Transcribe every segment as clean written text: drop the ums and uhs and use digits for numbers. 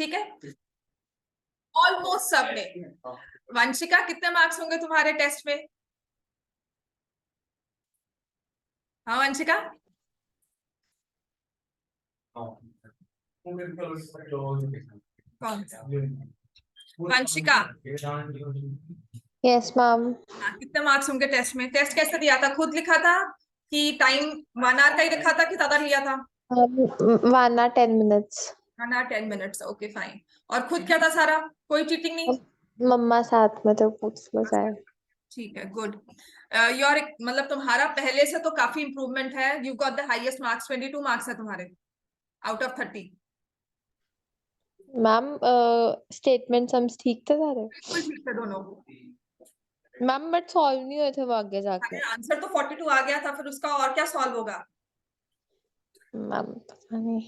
ठीक है, ऑलमोस्ट सबने। वंशिका, कितने मार्क्स होंगे तुम्हारे टेस्ट में? हाँ वंशिका, कौन सा? Vanshika, yes ma'am. हाँ, कितने मार्क्स होंगे टेस्ट में? टेस्ट कैसे दिया था? खुद लिखा था कि टाइम 1 आवर का ही लिखा था कि ज्यादा लिया था? 1 hour 10 minutes। 1 hour 10 minutes, okay fine. और खुद क्या था सारा? कोई चीटिंग नहीं? मम्मा साथ में तो पूछ बस आए। ठीक है, गुड। योर मतलब तुम्हारा पहले से तो काफी इंप्रूवमेंट है। You got the highest marks, 22 marks है तुम्हारे out of 30। Ma'am statement sums ठीक थे सारे? बिल्कुल ठीक है दोनों। मैम बट सॉल्व नहीं हुए थे वो आगे जाके। अरे आंसर तो 42 आ गया था, फिर उसका और क्या सॉल्व होगा? मैम पता नहीं।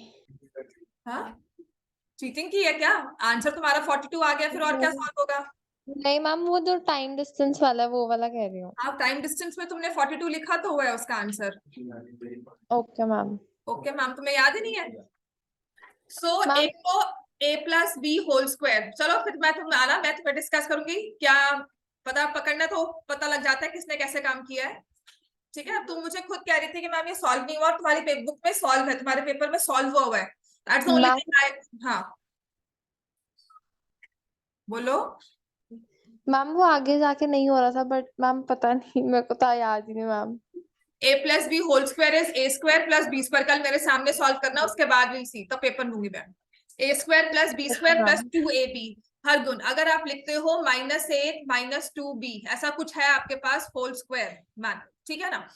हाँ, चीटिंग की है क्या? आंसर तुम्हारा 42 आ गया, फिर और क्या सॉल्व होगा? नहीं मैम, वो जो टाइम डिस्टेंस वाला है वो वाला कह रही हूँ। हाँ, टाइम डिस्टेंस में तुमने 42 लिखा तो हुआ है उसका answer. Okay ma'am. Okay ma'am, तुम्हें याद ही नहीं है? सो मैम एक तो a plus b whole square. चलो फिर मैं तुम्हें डिस्कस करूंगी क्या। पता पकड़ना तो पता लग जाता है किसने कैसे काम किया है। ठीक है, अब तुम मुझे खुद कह रही थी कि मैम ये सॉल्व नहीं हुआ, और तुम्हारी बुक में सॉल्व है, तुम्हारे पेपर में सॉल्व हुआ है। That's the only ma'am thing I. हाँ बोलो। मैम वो आगे जाके नहीं हो रहा था, बट मैम पता नहीं, मेरे को तो याद ही नहीं ma'am. a plus b whole square is a square plus b square. कल मेरे सामने सॉल्व करना, उसके बाद विल सी, तो पेपर लूंगी मैं। A square plus B okay square plus ma'am. 2ab हर गुण। अगर आप लिखते हो -8 -2b, ऐसा कुछ है आपके पास होल स्क्वायर मान, ठीक है ना?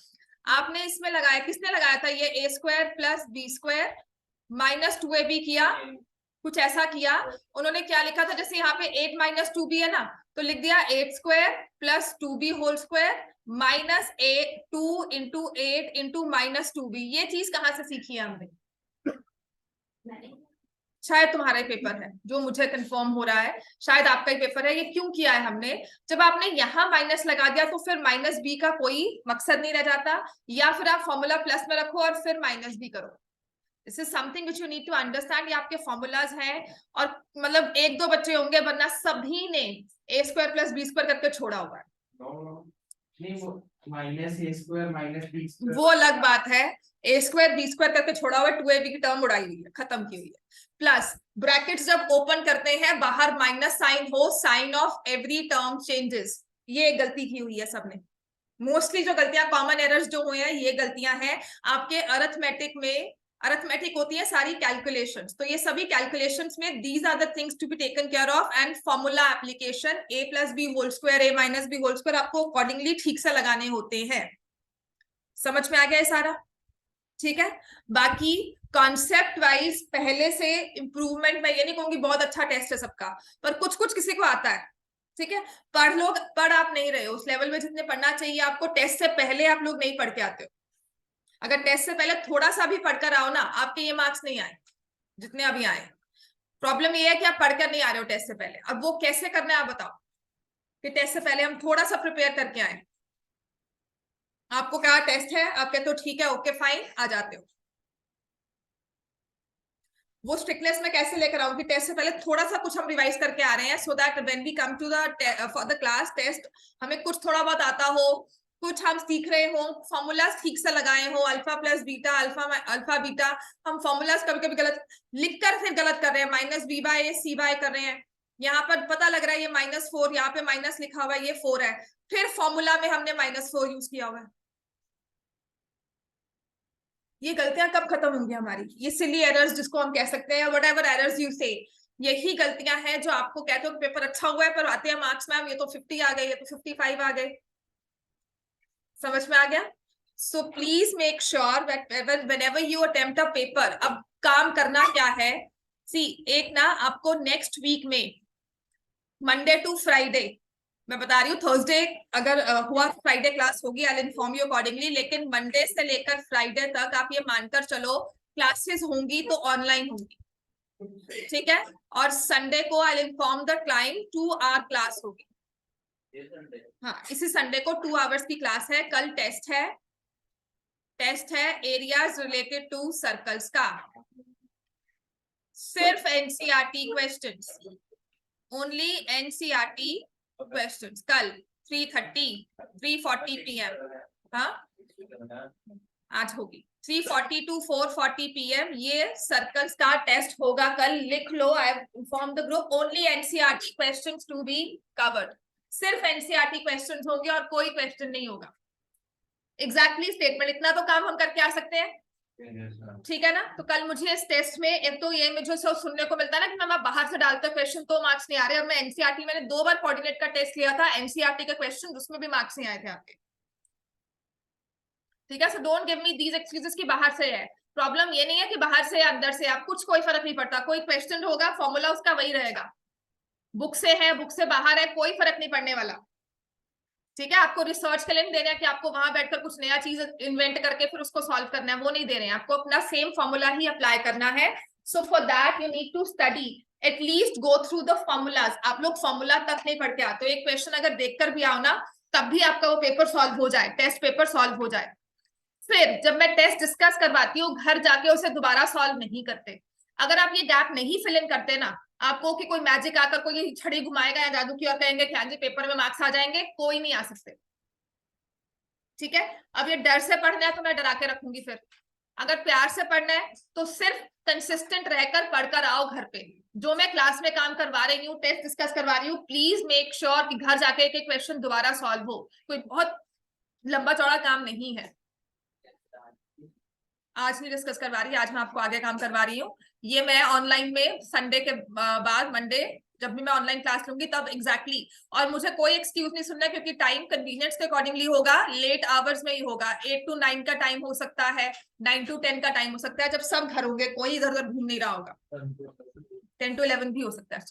आपने इसमें लगाया, किसने लगाया था ये a square plus b square -2ab किया, कुछ ऐसा किया। उन्होंने क्या लिखा था, जैसे यहाँ पे 8 - 2b है ना, तो लिख दिया 8 square plus 2b whole square -2 × 8 × -2b। ये चीज कहाँ से सीखी है हमने? शायद तुम्हारा ही पेपर है, जो मुझे कंफर्म हो रहा है, शायद आपका ही पेपर है। ये क्यों किया है हमने? जब आपने यहाँ माइनस लगा दिया तो फिर -b का कोई मकसद नहीं रह जाता, या फिर आप फॉर्मूला प्लस में रखो और फिर -b करो। This is something which you need to understand. ये आपके फॉर्मूलाज हैं, और मतलब 1-2 बच्चे होंगे, वरना सभी ने a square plus b square करके छोड़ा होगा। वो अलग बात है। a स्क्वायर बी स्क्वायर करके छोड़ा हुआ है, 2ab की टर्म उड़ाई हुई है, खत्म की हुई है। प्लस ब्रैकेट्स जब ओपन करते हैं, बाहर माइनस साइन हो, sign of every term changes. ये गलती की हुई है सबने। मोस्टली जो गलतियां, कॉमन एरर्स जो हुए हैं, ये गलतियां हैं आपके अरिथमेटिक में। अरिथमेटिक होती है सारी कैलकुलेशंस, तो ये सभी कैलकुलेशंस में these are the things to be taken care of. And formula application a plus b whole square a minus b whole square आपको अकॉर्डिंगली ठीक से लगाने होते हैं। समझ में आ गया ये सारा? ठीक है। बाकी कॉन्सेप्ट वाइज पहले से इंप्रूवमेंट, मैं ये नहीं कहूंगी बहुत अच्छा टेस्ट है सबका, पर कुछ कुछ किसी को आता है। ठीक है, पढ़ आप नहीं रहे हो उस लेवल में जितने पढ़ना चाहिए आपको। टेस्ट से पहले आप लोग नहीं पढ़ के आते हो। अगर टेस्ट से पहले थोड़ा सा भी पढ़कर आओ ना, आपके ये मार्क्स नहीं आए जितने अभी आए। प्रॉब्लम ये है कि आप पढ़कर नहीं आ रहे हो टेस्ट से पहले। अब वो कैसे करना है आप बताओ, कि टेस्ट से पहले हम थोड़ा सा प्रिपेयर करके आए। आपको क्या टेस्ट है, आप कहते हो ठीक है ओके फाइन, आ जाते हो। वो स्ट्रिक्टनेस में कैसे लेकर आऊं कि टेस्ट से पहले थोड़ा सा कुछ हम रिवाइज करके आ रहे हैं, so that when we come to the for the class test, हमें कुछ थोड़ा बहुत आता हो, कुछ हम सीख रहे हो, फॉर्मूलाज ठीक से लगाए हो, alpha plus beta, alpha beta. हम फॉर्मूलाज कभी कभी गलत लिखकर फिर गलत कर रहे हैं, -b/c/ कर रहे हैं। यहाँ पर पता लग रहा है ये -4, यहाँ पे माइनस लिखा हुआ है, ये 4 है, फिर फॉर्मूला में हमने -4 यूज किया हुआ है। ये गलतियां कब खत्म होंगी हमारी? ये सिली एरर्स जिसको हम कह सकते हैं, वट एवर एरर्स यू से, यही गलतियां हैं जो आपको कहते हो कि पेपर अच्छा हुआ है, पर आते हैं मार्क्स मैम ये तो 50 आ गए, ये तो 55 आ गए। समझ में आ गया? So please make sure whenever you attempt a paper, अब काम करना क्या है? सी, एक ना आपको नेक्स्ट वीक में मंडे टू फ्राइडे, मैं बता रही हूँ, थर्सडे अगर हुआ फ्राइडे क्लास होगी, आई विल इन्फॉर्म यू अकॉर्डिंगली, लेकिन मंडे से लेकर फ्राइडे तक आप ये मानकर चलो क्लासेस होंगी तो ऑनलाइन होंगी। ठीक है, और संडे को I will inform the client 2 hour class होगी। हाँ, इसी संडे को 2 आवर्स की क्लास है। कल टेस्ट है, टेस्ट है एरियाज रिलेटेड टू सर्कल्स का। सिर्फ NCERT questions, only NCERT questions. कल 3:30 3:40 PM, हाँ आज होगी 3:40 to 4:40 PM ये सर्कल्स का टेस्ट होगा कल, लिख लो। I have inform the group, only NCERT questions to be covered. सिर्फ एनसीईआरटी क्वेश्चंस होंगे और कोई क्वेश्चन नहीं होगा। एग्जैक्टली स्टेटमेंट, इतना तो काम हम करके आ सकते हैं, ठीक है ना। तो कल मुझे इस टेस्ट में एक तो ये मुझे सुनने को मिलता है ना कि मैम आप बाहर से डालते क्वेश्चन तो मार्क्स नहीं आ रहे। अब मैं एनसीईआरटी, मैंने 2 बार कोऑर्डिनेट का टेस्ट लिया था एनसीईआरटी के क्वेश्चन, उसमें भी मार्क्स नहीं आए थे आपके, ठीक है। So don't give me these excuses कि बाहर से है। प्रॉब्लम ये नहीं है कि बाहर से या अंदर से, आप कुछ कोई फर्क नहीं पड़ता। कोई क्वेश्चन होगा फॉर्मूला उसका वही रहेगा, बुक से है बुक से बाहर है, कोई फर्क नहीं पड़ने वाला, ठीक है। आपको रिसर्च के लिए नहीं दे रहे हैं कि आपको वहां बैठकर कुछ नया चीज इन्वेंट करके फिर उसको सॉल्व करना है, वो नहीं दे रहे हैं। आपको अपना सेम फॉर्मूला ही अप्लाई करना है। So for that you need to study, at least go through the formulas. आप लोग फॉर्मूला तक नहीं पढ़ के आते हो, एक क्वेश्चन अगर देखकर भी आओ ना तब भी आपका वो पेपर सॉल्व हो जाए, टेस्ट पेपर सॉल्व हो जाए। फिर जब मैं टेस्ट डिस्कस करवाती हूँ घर जाके उसे दोबारा सॉल्व नहीं करते। अगर आप ये गैप नहीं फिल इन करते ना, आपको कि कोई मैजिक आकर कोई छड़ी घुमाएगा या जादू की और कहेंगे कि हाँ जी पेपर में मार्क्स आ जाएंगे, कोई नहीं आ सकते, ठीक है। अब ये डर से पढ़ना है तो मैं डरा के रखूंगी। फिर अगर प्यार से पढ़ना है तो सिर्फ कंसिस्टेंट रहकर पढ़कर आओ घर पे। जो मैं क्लास में काम करवा रही हूँ, टेस्ट डिस्कस करवा रही हूँ, प्लीज मेक श्योर कि घर जाके एक एक क्वेश्चन दोबारा सॉल्व हो। कोई बहुत लंबा चौड़ा काम नहीं है। आज नहीं डिस्कस करवा रही, आज मैं आपको आगे काम करवा रही हूँ। ये मैं ऑनलाइन में संडे के बाद मंडे जब भी मैं ऑनलाइन क्लास लूंगी तब एग्जैक्टली। और मुझे कोई एक्सक्यूज नहीं सुनना क्योंकि टाइम कन्वीनियंस के अकॉर्डिंगली होगा, लेट आवर्स में ही होगा। 8 to 9 का टाइम हो सकता है, 9 to 10 का टाइम हो सकता है, जब सब घर होंगे, कोई इधर उधर घूम नहीं रहा होगा। 10 to 11 भी हो सकता है,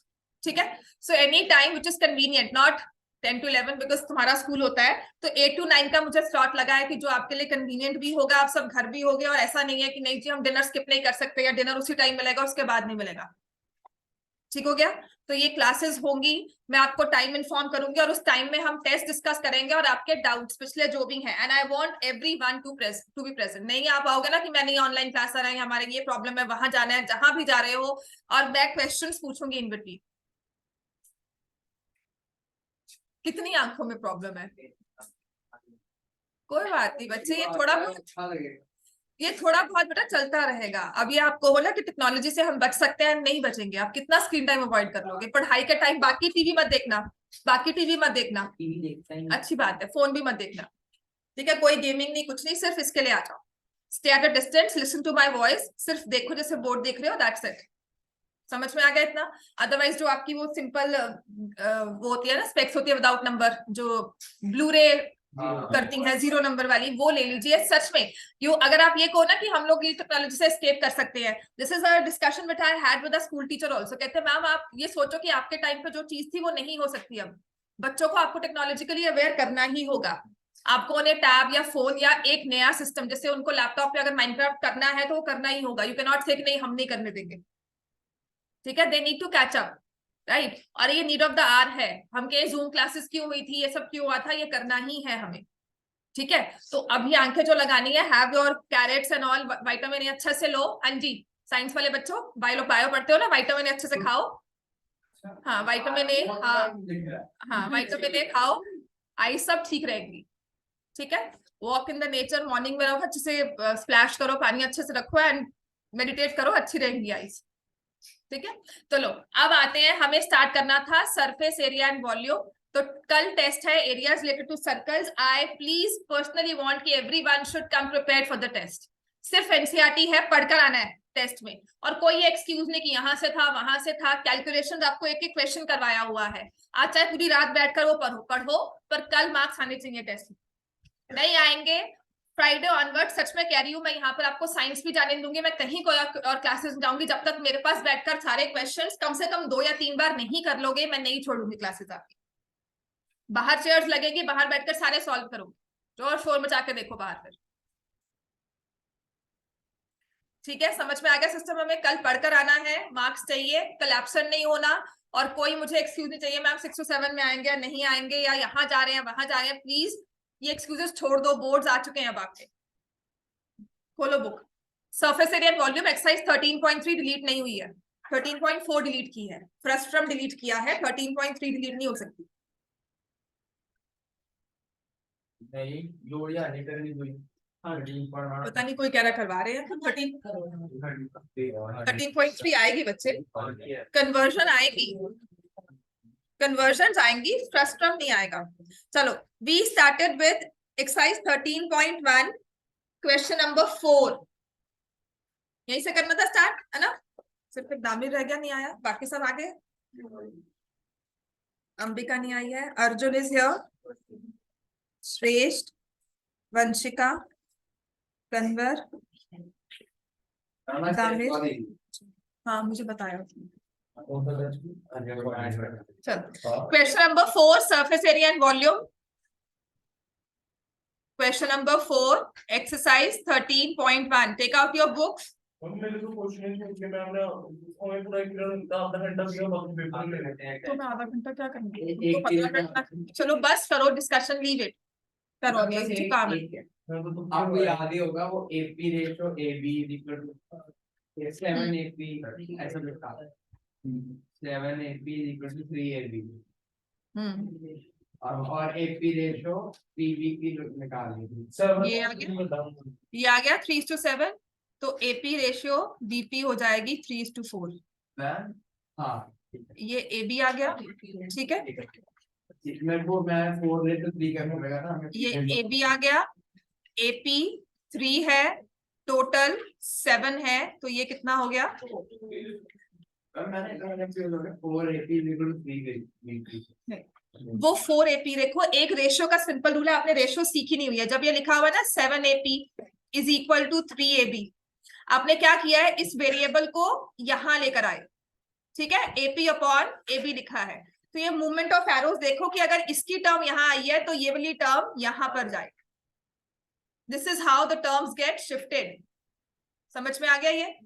ठीक है। So any time which is convenient, not 10 to 11 because तुम्हारा स्कूल होता है। तो 8 to 9 का मुझे स्लॉट लगा है कि जो आपके लिए कन्वीनियंट भी होगा, आप सब घर भी होगे, और ऐसा नहीं है कि नहीं जी हम डिनर स्किप नहीं कर सकते या डिनर उसी टाइम मिलेगा उसके बाद नहीं मिलेगा, ठीक हो गया। तो ये क्लासेस होंगी, मैं आपको टाइम इन्फॉर्म करूंगी और उस टाइम में हम टेस्ट डिस्कस करेंगे और आपके डाउट्स पिछले जो भी हैं। And I want everyone to be present. नहीं आ पाओगे ना कि मैं नहीं ऑनलाइन क्लास आ रहा है, हमारे ये प्रॉब्लम है, वहां जाना है, जहां भी जा रहे हो, और मैं क्वेश्चंस पूछूंगी इन बिटवीन। कितनी आंखों में प्रॉब्लम है, कोई बात नहीं बच्चे, ये थोड़ा बहुत बेटा चलता रहेगा। अब ये आपको बोला कि टेक्नोलॉजी से हम बच सकते हैं, नहीं बचेंगे। आप कितना स्क्रीन टाइम अवॉइड कर लोगे पढ़ाई के टाइम? बाकी टीवी मत देखना, बाकी टीवी मत देखना, अच्छी बात है, फोन भी मत देखना, ठीक है। कोई गेमिंग नहीं, कुछ नहीं, सिर्फ इसके लिए आ जाओ। Stay at a distance, listen to my voice, सिर्फ देखो जैसे बोर्ड देख रहे हो, दैट्स इट। समझ में आ गया इतना? अदरवाइज जो आपकी वो सिंपल वो होती है ना, स्पेक्स होती है विदाउट नंबर, जो ब्लू रे करती है 0 नंबर वाली, वो ले लीजिए। सच में यू, अगर आप ये कहो ना कि हम लोग ये टेक्नोलॉजी से एस्केप कर सकते हैं, this is a discussion which I had with a school teacher also. कहते हैं मैम आप ये सोचो कि आपके टाइम पे जो चीज थी वो नहीं हो सकती। अब बच्चों को आपको टेक्नोलॉजिकली अवेयर करना ही होगा। आपको उन्हें टैब या फोन या एक नया सिस्टम, जैसे उनको लैपटॉप पे अगर माइनक्राफ्ट करना है तो वो करना ही होगा। यू कैन नॉट से कि नहीं हम नहीं करने देंगे, ठीक है। They need to catch up, right. और ये नीड ऑफ द आवर है। हम कहे जूम क्लासेस क्यों हुई थी, ये सब क्यों हुआ था, ये करना ही है हमें, ठीक है। तो अभी आंखें जो लगानी है, have your carrots and all, vitamin A अच्छे से लो। हाँ जी, साइंस वाले बच्चों बायो पढ़ते हो ना, विटामिन ए अच्छे से खाओ। हाँ विटामिन ए, हाँ विटामिन ए खाओ, आई सब ठीक रहेगी, ठीक है। Walk in the nature, morning में रहो, अच्छे से स्प्लैश करो, पानी अच्छे से रखो एंड मेडिटेट करो, अच्छी रहेंगी आईज, ठीक है। तो लो अब आते हैं, हमें स्टार्ट करना था सरफेस एरिया एंड वॉल्यूम। तो कल टेस्ट है areas related to circles. I please personally want कि everyone should come prepared for the test. सिर्फ एनसीईआरटी है, पढ़कर आना है टेस्ट में, और कोई एक्सक्यूज नहीं कि यहाँ से था वहां से था। कैलकुलेशन आपको एक एक क्वेश्चन करवाया हुआ है, आज चाहे पूरी रात बैठकर वो पढ़ो, पर कल मार्क्स आने चाहिए टेस्ट में। नहीं आएंगे फ्राइडे ऑनवर्ड, सच में कह रही हूँ मैं, यहाँ पर आपको साइंस भी जाने दूंगी, मैं कहीं कोई और क्लासेस जाऊंगी, जब तक मेरे पास बैठकर सारे क्वेश्चंस कम से कम 2 या 3 बार नहीं कर लोगे, मैं नहीं छोड़ूंगी क्लासेस आपकी। बाहर चेयर्स लगेगी, बाहर बैठकर सारे सॉल्व करोगे, जोर शोर मचा के देखो बाहर फिर, ठीक है। समझ में आ गया सिस्टम? हमें कल पढ़कर आना है, मार्क्स चाहिए, कल एब्सेंट नहीं होना, और कोई मुझे एक्सक्यूज नहीं चाहिए मैम 6 to 7 में आएंगे या नहीं आएंगे, या यहाँ जा रहे हैं वहां जा रहे हैं। प्लीज ये एक्सक्यूजेस छोड़ दो, बोर्ड्स आ चुके हैं अब आपके। खोलो book, surface area and volume exercise 13.3 delete नहीं हुई है, 13.4 डिलीट की है, फ्रस्ट्रम डिलीट किया है, 13.3 डिलीट नहीं हो सकती। नहीं जोड़िया नहीं करनी कोई। पता नहीं कोई कह रहा करवा रहे हैं, तो 13.3 आएगी बच्चे, कन्वर्जन आएगी, कन्वर्जन आएंगी, फ्रस्ट्रम नहीं आएगा। चलो, we started with exercise 13.1 question number 4। यहीं से करना था स्टार्ट, है ना? सिर्फ एक दामिर रह गया नहीं आया, बाकी सब आ गए। अंबिका नहीं आई है, अर्जुन इज हियर, श्रेष्ठ, वंशिका, कन्वर, दामिर, हाँ मुझे बताया। चल, question number 4 surface area and volume. Question number 4 exercise 13.1। Take out your books. मेरे तो क्वेश्चन है कि मैं अपना हमें पूरा एक आधा घंटा दिया बाकी पेपर ले लेते हैं। तो मैं आधा घंटा क्या करूंगी? तो 15 मिनट, चलो बस करो डिस्कशन, लीव इट, करो अभी मुझे काम है। आपको याद ही होगा वो AP ratio AB equal to 7 AP ऐसा लिखा है, 7 एपी इक्वल टू 3 एबी, और एपी रेशियो पीबी की निकाल ली। ये आ गया 3:7, तो एपी रेशियो बीपी हो जाएगी 3:4। हाँ ये एबी आ गया, ठीक है, मैं 4 ले तो 3 करना पड़ेगा ना। ये एबी आ गया, एपी 3 है, टोटल 7 है, तो ये कितना हो गया? वो 4 एपी, देखो एक रेशियो का सिंपल रूल है, आपने रेशियो सीखी नहीं हुई है। जब ये लिखा हुआ है ना 7 AP is equal to 3 AB, आपने क्या किया है, इस वेरिएबल को यहां लेकर आए, ठीक है, एपी अपॉन एबी लिखा है, तो ये मूवमेंट ऑफ एरोज देखो कि अगर इसकी टर्म यहां आई है तो ये वाली टर्म यहां पर जाए। This is how the terms get shifted. समझ में आ गया? ये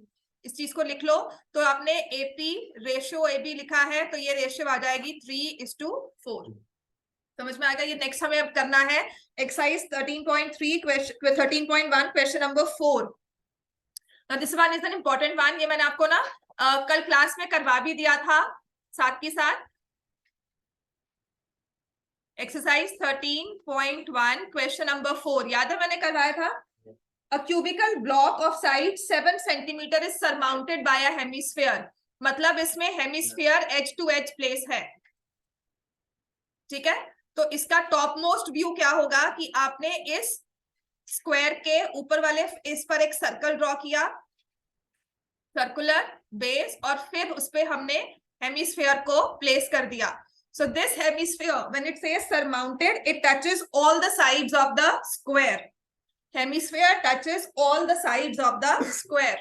इस चीज को लिख लो। तो आपने एपी रेशियो एबी लिखा है, तो ये रेशियो आ जाएगी 3:4। समझ में आ गया? ये नेक्स्ट हमें अब करना है exercise 13.1 question number 4। This one is an important one. ये मैंने आपको ना कल क्लास में करवा भी दिया था साथ के साथ। एक्सरसाइज 13.1 क्वेश्चन नंबर 4 याद है मैंने करवाया था। A cubical block of size 7 centimeter is surmounted by a hemisphere। मतलब इसमें hemisphere edge to edge place है, ठीक है। तो इसका टॉप मोस्ट व्यू क्या होगा कि आपने इस स्क्वायर के ऊपर वाले इस पर एक सर्कल ड्रॉ किया, सर्कुलर बेस, और फिर उस पे हमने हेमिस्फीयर को प्लेस कर दिया। So this hemisphere, when it says surmounted, it touches all the sides of the square. Hemisphere touches all the sides of the square.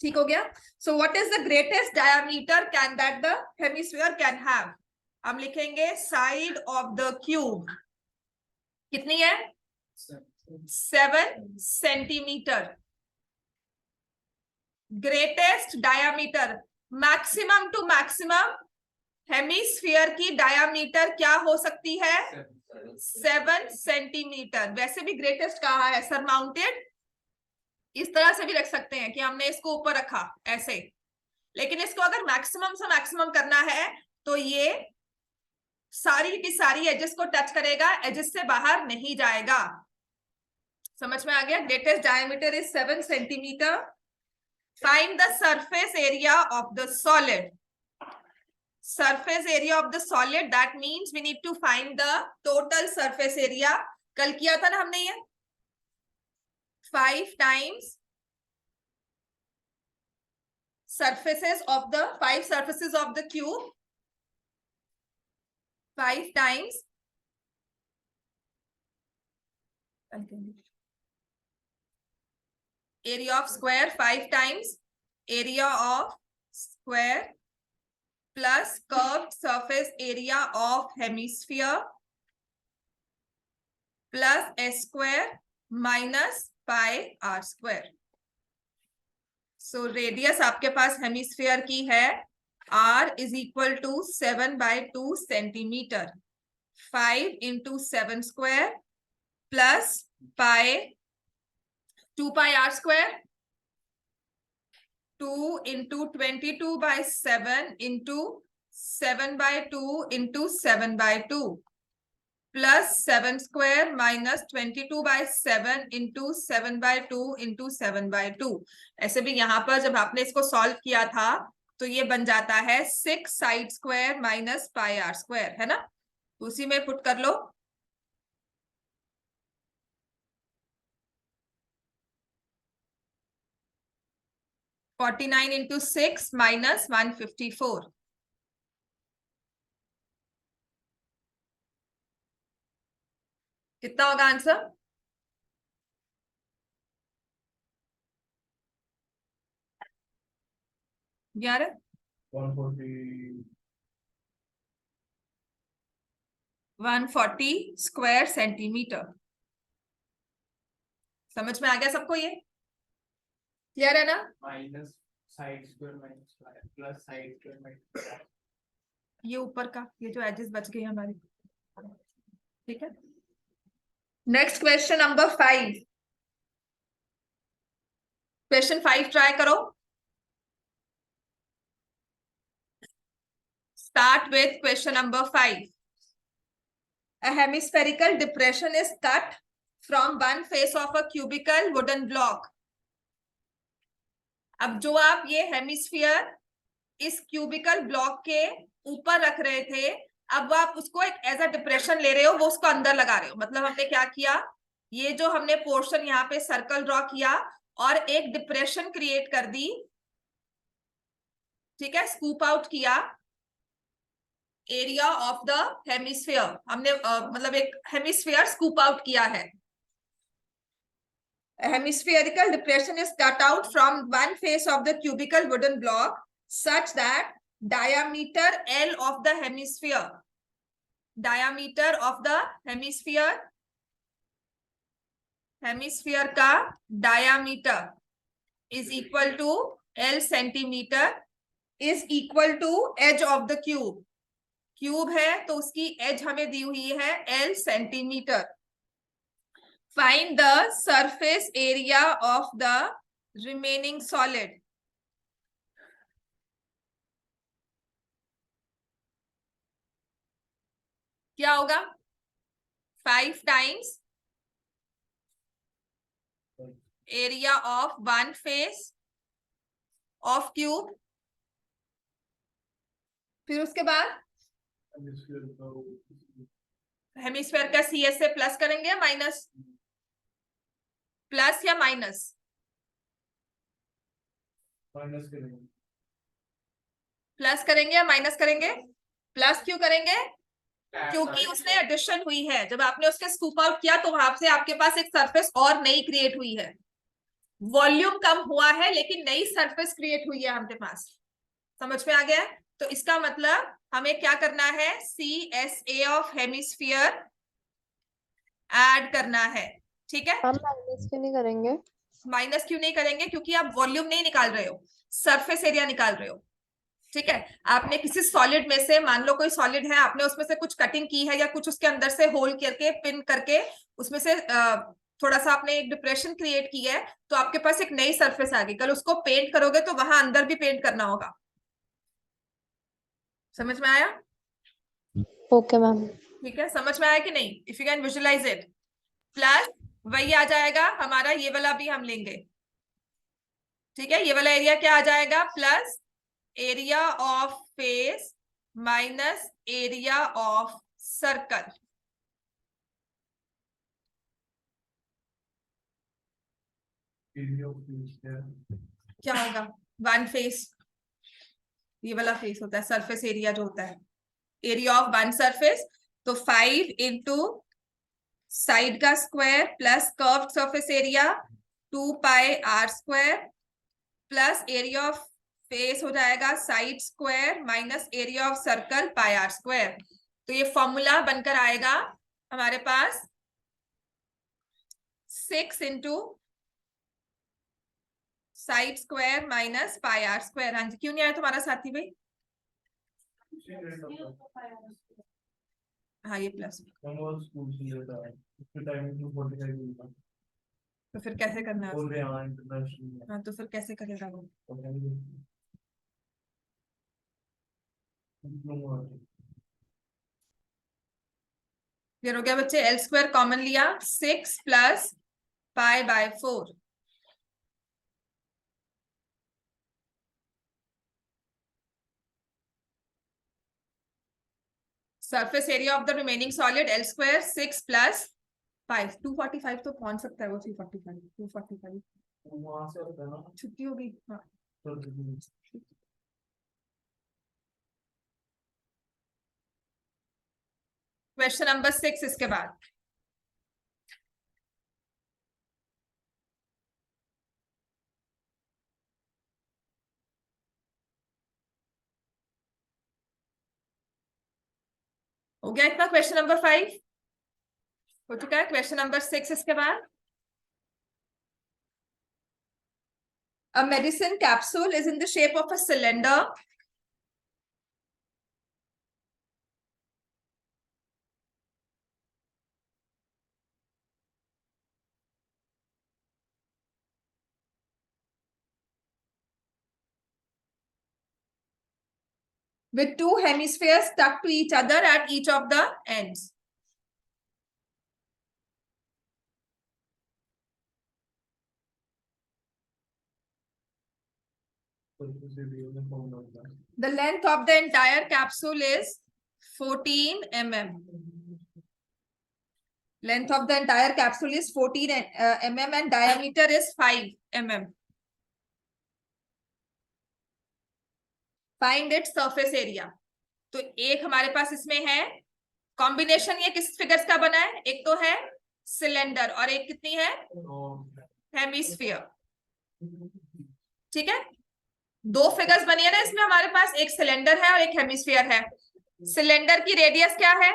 ठीक हो गया? So what is the greatest diameter can that the hemisphere can have? हम लिखेंगे side of the cube कितनी है? 7 centimetre. Greatest diameter, maximum to maximum hemisphere की diameter क्या हो सकती है? 7 सेंटीमीटर। वैसे भी ग्रेटेस्ट कहा है, सरमाउंटेड इस तरह से भी रख सकते हैं कि हमने इसको ऊपर रखा ऐसे, लेकिन इसको अगर मैक्सिमम से मैक्सिमम करना है तो ये सारी की सारी एजेस को टच करेगा, एजेस से बाहर नहीं जाएगा। समझ में आ गया? Greatest diameter is 7 centimetre. Find the surface area of the solid. Surface area of the solid, that means we need to find the total surface area। कल किया था ना हमने ये 5 times surfaces of the 5 surfaces of the cube, 5 times area of square, 5 times area of square plus curved surface area of hemisphere plus s square minus pi r square। So radius आपके पास hemisphere की है r is equal to 7/2 centimetre, 5 into 7 square plus pi 2 pi r square 2 into 22/7 into 7/2 into 7/2 plus 7 square minus 22/7 into 7/2 into 7/2। ऐसे भी यहाँ पर जब आपने इसको सॉल्व किया था तो ये बन जाता है 6 side square minus pi are square, है ना। उसी में पुट कर लो। (49 into 6 minus 154) कितना होगा आंसर? ग्यारह 140 स्क्वायर सेंटीमीटर। समझ में आ गया सबको? ये क्लियर है ना? Minus side square minus plus side square minus, ये ऊपर का ये जो एजेस बच गई हमारी, ठीक है। Next question number 5। Question 5 try करो। Start with question number 5। A hemispherical depression is cut from one face of a cubical wooden block. अब जो आप ये हेमिस्फीयर इस क्यूबिकल ब्लॉक के ऊपर रख रहे थे, अब आप उसको एक एज अ डिप्रेशन ले रहे हो, वो उसको अंदर लगा रहे हो। मतलब हमने क्या किया, ये जो हमने पोर्शन यहाँ पे सर्कल ड्रॉ किया और एक डिप्रेशन क्रिएट कर दी, ठीक है, स्कूप आउट किया एरिया ऑफ द हेमिस्फीयर। हमने मतलब एक हेमिस्फीयर स्कूप आउट किया है। A hemispherical depression is cut out from one face of the cubical wooden block such that diameter L of the hemisphere, diameter of the hemisphere का diameter is equal to L centimeter is equal to edge of the cube. Cube है तो उसकी as हमें दी हुई है L centimetre. Find the surface area of the remaining solid. क्या होगा? 5 times area of one face of cube, फिर उसके बाद हेमिस्फीयर का CS से प्लस करेंगे या माइनस? प्लस या माइनस? माइनस करेंगे। प्लस करेंगे या माइनस करेंगे? प्लस क्यों करेंगे? क्योंकि उसने एडिशन हुई है। जब आपने उसके स्कूप आउट किया तो वहां से आपके पास एक सरफेस और नई क्रिएट हुई है। वॉल्यूम कम हुआ है लेकिन नई सरफेस क्रिएट हुई है हमारे पास। समझ में आ गया? तो इसका मतलब हमें क्या करना है, CSA ऑफ हेमिस्फीयर ऐड करना है, ठीक है। हम माइनस क्यों नहीं करेंगे? माइनस क्यों नहीं करेंगे? क्योंकि आप वॉल्यूम नहीं निकाल रहे हो, सरफेस एरिया निकाल रहे हो, ठीक है। आपने किसी सॉलिड में से, मान लो कोई सॉलिड है, आपने उसमें से कुछ कटिंग की है या कुछ उसके अंदर से होल करके पिन करके उसमें से थोड़ा सा आपने एक डिप्रेशन क्रिएट की है, तो आपके पास एक नई सरफेस आ गई। कल उसको पेंट करोगे तो वहां अंदर भी पेंट करना होगा। समझ में आया? Okay ma'am. ठीक है, समझ में आया कि नहीं? If you can visualise it. Plus वही आ जाएगा हमारा, ये वाला भी हम लेंगे, ठीक है। ये वाला एरिया क्या आ जाएगा? Plus area of face minus area of circle. क्या होगा? वन फेस, ये वाला फेस होता है सरफेस एरिया जो होता है, एरिया ऑफ वन सरफेस। तो 5 इंटू साइड का square plus curved surface area 2 pi are square plus area of face हो जाएगा side square minus area of circle pi are square. तो ये फॉर्मूला बनकर आएगा हमारे पास 6 into side square minus pi are square. हाँ जी, क्यों नहीं आया तुम्हारा साथी भाई? हाँ ये प्लस, तो फिर कैसे करना है बोल उसको? रहे हैं इंटरनेशनल हाँ, तो फिर कैसे करेगा वो? फिर हो गया बच्चे, एल स्क्वायर कॉमन लिया, 6 plus pi by 4। Surface area of the remaining solid L square 6 plus 5। 245 तो पहुंच सकता है वो, 345 245 वहां से होता है ना छुट्टी होगी। हाँ, क्वेश्चन नंबर 6 इसके बाद। हो गया इतना? क्वेश्चन नंबर 5 हो चुका है। क्वेश्चन नंबर 6 इसके बाद। A medicine capsule is in the shape of a cylinder with two hemispheres stuck to each other at each of the ends. The length of the entire capsule is 14 mm. Length of the entire capsule is 14 mm and diameter is 5 mm. Find its surface area. तो एक हमारे पास इसमें है combination, ये किस figures का बना है? एक तो है सिलेंडर और एक कितनी है? हेमिस्फीयर। ठीक है, दो फिगर्स बनी है ना इसमें हमारे पास, एक सिलेंडर है और एक हेमिस्फीयर है। सिलेंडर की रेडियस क्या है?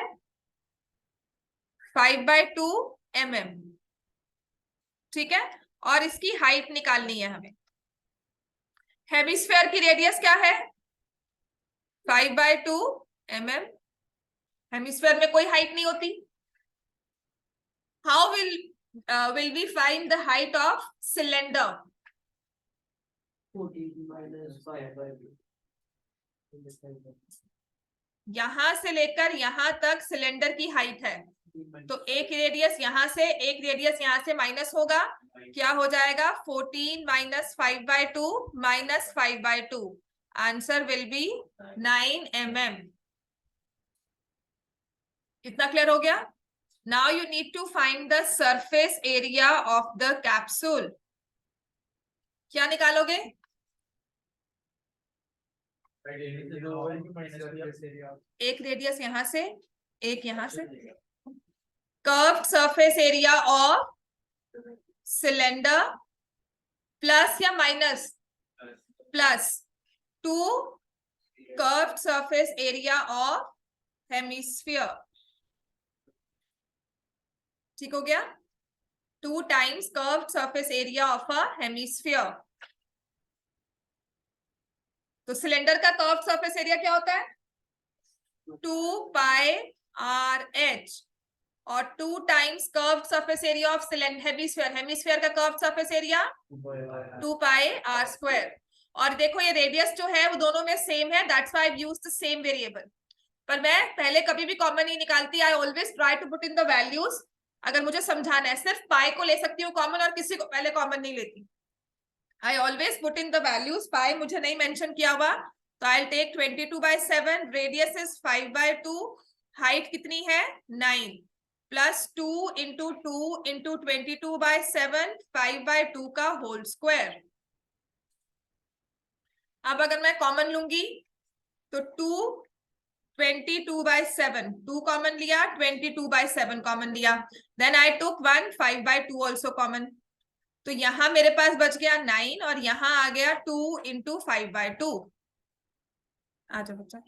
5/2 mm। ठीक है, और इसकी हाइट निकालनी है हमें। हेमिस्फीयर की रेडियस क्या है? 5/2 mm। हेमिस्फीयर में कोई हाइट नहीं होती। How will we find the height of cylinder? 14 minus 5/2 यहां से लेकर यहां तक सिलेंडर की हाइट है, तो एक रेडियस यहां से एक रेडियस यहां से माइनस होगा, क्या हो जाएगा? 14 minus 5/2 minus 5/2। Answer will be 9 mm। इतना क्लियर हो गया? Now you need to find the surface area of the capsule. क्या निकालोगे? एक रेडियस यहां से, एक यहां से। Curved surface area of cylinder plus या minus? Plus 2 curved surface area of hemisphere. ठीक हो गया? 2 times curved surface area of a hemisphere. तो सिलेंडर का कर्व्ड सरफेस एरिया क्या होता है? 2πRH। और 2 times curved surface area of hemisphere. Hemisphere का कर्व्ड सरफेस एरिया 2πr²। और देखो ये रेडियस जो है वो दोनों में सेम है, that's why I used the same variable. पर मैं पहले कभी भी कॉमन नहीं निकालती, I always try to put in the values. अगर मुझे समझाना है, सिर्फ पाई को ले सकती हूँ कॉमन और किसी को पहले कॉमन नहीं लेती। I always put in the values. Pi मुझे नहीं मेंशन किया हुआ, तो I take 22/7, radius is 5/2, height कितनी है? 9 प्लस 2 इंटू 2 इंटू 22/7, 5/2 का होल स्क्वायर। अब अगर मैं कॉमन लूंगी तो 22/7, 2 कॉमन लिया, 22/7 कॉमन लिया, then I took 1 5/2 also common. तो यहां मेरे पास बच गया 9 और यहां आ गया 2 इंटू 5/2। आ जाओ बच्चा।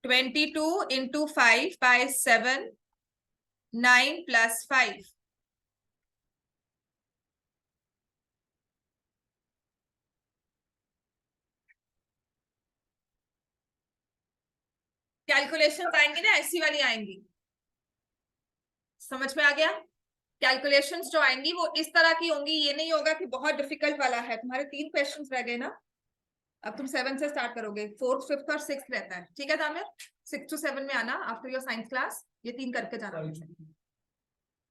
22 इंटू 5/7, 9 प्लस 5। कैलकुलेशन आएंगी ना, ऐसी वाली आएंगी। समझ में आ गया? कैलकुलेशंस जो आएंगी वो इस तरह की होंगी, ये नहीं होगा कि बहुत डिफिकल्ट वाला है। तुम्हारे 3 क्वेश्चंस रह गए ना, अब तुम 7 से स्टार्ट करोगे, 4th 5th और 6th रहता है, ठीक है तामिर? 6 to 7 में आना आफ्टर योर साइंस क्लास, ये 3 करके जाना।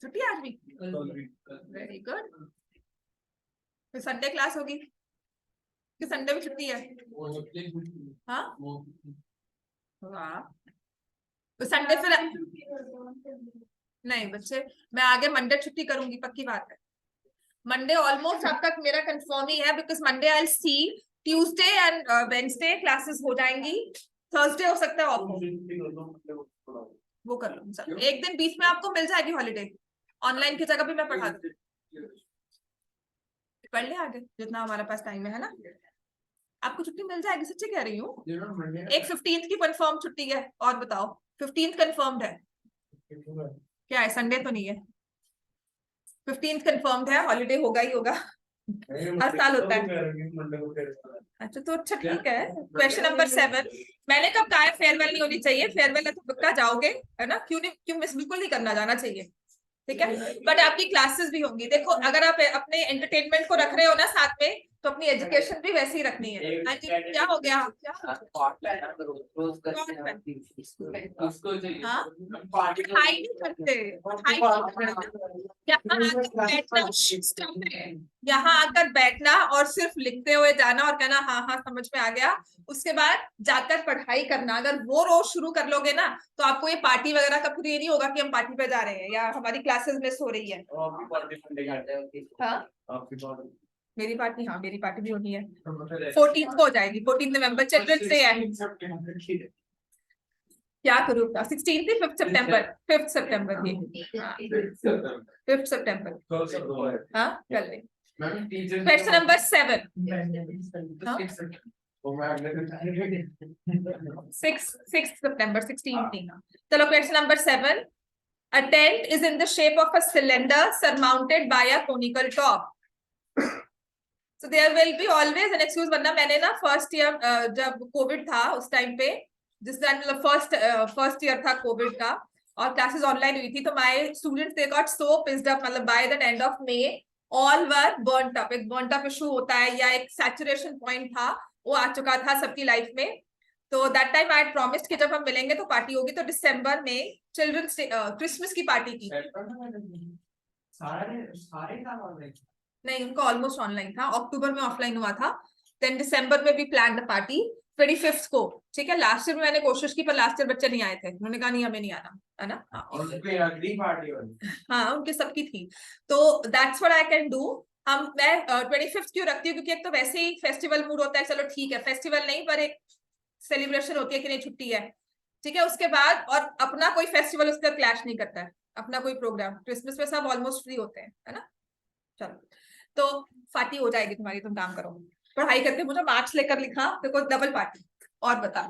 छुट्टी आज भी? Very good. फिर संडे क्लास होगी कि संडे भी छुट्टी है? हाँ वाह, तो संडे फिर नहीं बच्चे, मैं आगे मंडे छुट्टी करूंगी, पक्की बात है। मंडे ऑलमोस्ट अब तक मेरा कंफर्म ही है, because Monday I see, Tuesday and Wednesday classes हो जाएंगी, थर्सडे हो सकता है ऑफ हो, वो कर लो सर। एक दिन बीच में आपको मिल जाएगी हॉलीडे, ऑनलाइन की जगह भी मैं पढ़ा दूँ, पढ़ ले आगे जितना हमारे पास टाइम है ना, आपको छुट्टी मिल जाएगी, सच्ची कह रही हूँ। एक 15th की कंफर्म छुट्टी है, और बताओ 15th कंफर्म्ड है क्या? है संडे तो नहीं है, 15th कंफर्म्ड है, हॉलीडे होगा ही होगा, हर साल होता है। अच्छा तो अच्छा ठीक है। क्वेश्चन नंबर 7, मैंने कब कहा है फेयरवेल नहीं होनी चाहिए? फेयरवेल है तो पक्का जाओगे, है ना? क्यों नहीं, क्यों मिस बिल्कुल नहीं करना, जाना चाहिए, ठीक है। बट आपकी क्लासेस भी होंगी। देखो अगर आप अपने एंटरटेनमेंट को रख रहे हो ना साथ में, तो अपनी एजुकेशन भी वैसे ही रखनी है। हाँ जी, क्या हो गया? हाँ पढ़ाई नहीं करते, यहाँ आकर बैठना और सिर्फ लिखते हुए जाना और कहना हाँ हाँ समझ में आ गया, उसके बाद जाकर पढ़ाई करना। अगर वो रोज शुरू कर लोगे ना, तो आपको ये पार्टी वगैरह का फिर ये नहीं होगा कि हम पार्टी पे जा रहे हैं या हमारी क्लासेस मिस हो रही है। हाँ मेरी पार्टी, हाँ मेरी पार्टी भी होनी है, 14th को हो जाएगी, 14 नवंबर चिल्ड्रंस डे है। क्या करूँ? 16th 5th सितंबर, 5th सितंबर की, 5th सितंबर, हाँ कर ले। क्वेश्चन नंबर 7, 6 सितंबर, 16th नहीं। चलो question number 7, a tent is in the shape of a cylinder surmounted by a conical top. So there will be always an excuse, वरना मैंने ना फर्स्ट ईयर जब कोविड था उस टाइम पे, जिस टाइम मतलब फर्स्ट ईयर था कोविड का और क्लासेस ऑनलाइन हुई थी, तो my students they got so pissed up, मतलब by the end of May all were burnt up. एक बर्नट अप इशू होता है या एक सैचुरेशन पॉइंट था, वो आ चुका था सबकी लाइफ में। तो दैट टाइम आई प्रॉमिस्ड कि जब हम मिलेंगे तो पार्टी होगी, तो दिसंबर में चिल्ड्रंस क्रिसमस की पार्टी की। नहीं उनका ऑलमोस्ट ऑनलाइन था, अक्टूबर में ऑफलाइन हुआ था, देन दिसंबर में भी प्लान द पार्टी 25th को, ठीक है। लास्ट ईयर में मैंने कोशिश की पर लास्ट ईयर बच्चे नहीं आए थे, उन्होंने कहा नहीं हमें नहीं आना, है ना। हाँ उनके सबकी थी, तो that's what I can do. हम मैं 25th क्यों रखती हूँ, क्योंकि एक तो वैसे ही फेस्टिवल मूड होता है, चलो ठीक है फेस्टिवल नहीं पर एक सेलिब्रेशन होती है कि नहीं छुट्टी है, ठीक है। उसके बाद और अपना कोई फेस्टिवल उसका क्लैश नहीं करता है, अपना कोई प्रोग्राम, क्रिसमस में सब ऑलमोस्ट फ्री होते हैं, है ना। चलो तो पार्टी हो जाएगी तुम्हारी, तुम काम करो, पढ़ाई करके मुझे मार्क्स लेकर लिखा, देखो डबल पार्टी। और बता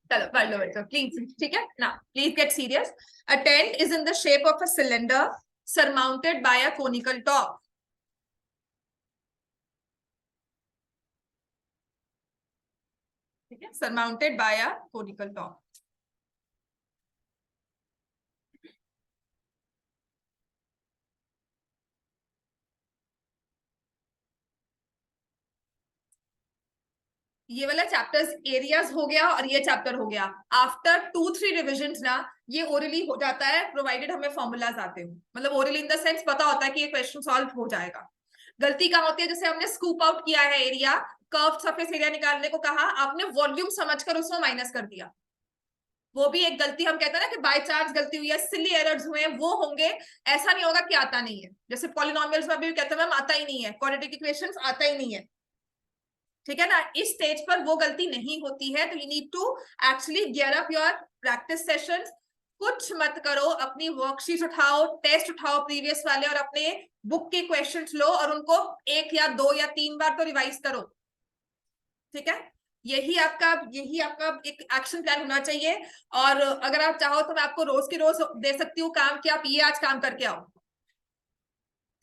चलो पढ़ लो बच्चों प्लीज, ठीक है ना, please get serious. A tent is in the shape of a cylinder surmounted by a conical top. ठीक है, surmounted by a conical top. ये वाला चैप्टर्स एरियाज हो गया और ये चैप्टर हो गया। आफ्टर 2-3 रिविजन्स ना ये ओरली हो जाता है, प्रोवाइडेड हमें फॉर्मूलाज आते हो, मतलब ओरली इन द सेंस पता होता है कि ये क्वेश्चन सॉल्व हो जाएगा। गलती कहाँ होती है, जैसे हमने स्कूप आउट किया है एरिया, कर्व सरफेस एरिया निकालने को कहा, आपने वॉल्यूम समझकर उसमें माइनस कर दिया, वो भी एक गलती। हम कहते हैं ना कि बाय चांस गलती हुई है, सिली एरर्स हुए हैं, वो होंगे। ऐसा नहीं होगा कि आता नहीं है, जैसे पॉलिनोमियल्स में भी कहते हैं मैम आता ही नहीं है, क्वाड्रेटिक इक्वेशंस आता ही नहीं है, ठीक है ना। इस स्टेज पर वो गलती नहीं होती है, तो you need to actually gear up your practice sessions. कुछ मत करो, अपनी वर्कशीट उठाओ, टेस्ट उठाओ प्रीवियस वाले, और अपने बुक के क्वेश्चंस लो और उनको 1 या 2 या 3 बार तो रिवाइज करो, ठीक है। यही आपका एक एक्शन प्लान होना चाहिए। और अगर आप चाहो तो मैं आपको रोज के रोज दे सकती हूँ काम, कि आप ये आज काम करके आओ,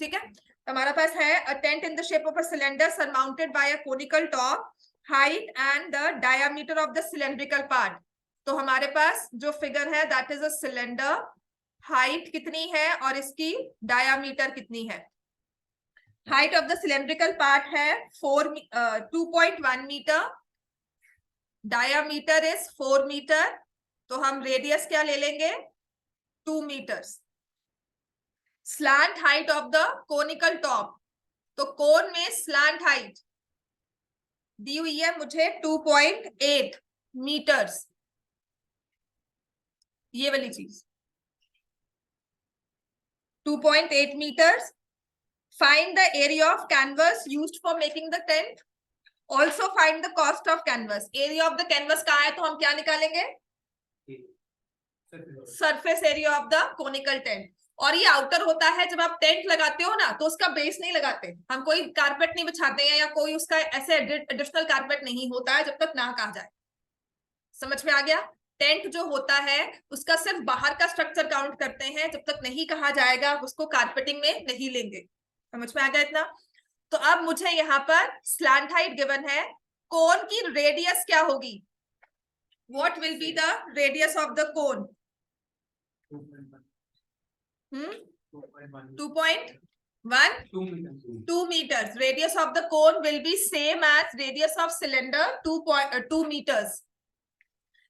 ठीक है। हमारा पास है a tent in the shape of a cylinder surmounted by a conical top, height and the diameter of the cylindrical part तो हमारे पास जो फिगर है that is a cylinder, height कितनी है और इसकी डायामीटर कितनी है। Height of the cylindrical part है 2.1 मीटर, डायामीटर इज 4 मीटर, तो हम रेडियस क्या ले लेंगे 2 metres. Slant height of the conical top, तो कोन में स्लैंट हाइट दी हुई है मुझे 2.8 मीटर्स, ये वाली चीज 2.8 meters. Find the area of canvas used for making the tent. Also find the cost of canvas. Area of the canvas कहाँ है, तो हम क्या निकालेंगे surface area of the conical tent. और ये आउटर होता है, जब आप टेंट लगाते हो ना तो उसका बेस नहीं लगाते, हम कोई कारपेट नहीं बिछाते हैं या कोई उसका ऐसे एडिशनल कारपेट नहीं होता है जब तक ना कहा जाए। समझ में आ गया। टेंट जो होता है उसका सिर्फ बाहर का स्ट्रक्चर काउंट करते हैं, जब तक नहीं कहा जाएगा उसको कारपेटिंग में नहीं लेंगे। समझ में आ गया इतना। तो अब मुझे यहाँ पर स्लैंट हाइट गिवन है, कोन की रेडियस क्या होगी, what will be the radius of the cone. 2.2 meters. Radius of the cone will be same as radius of cylinder 2 meters.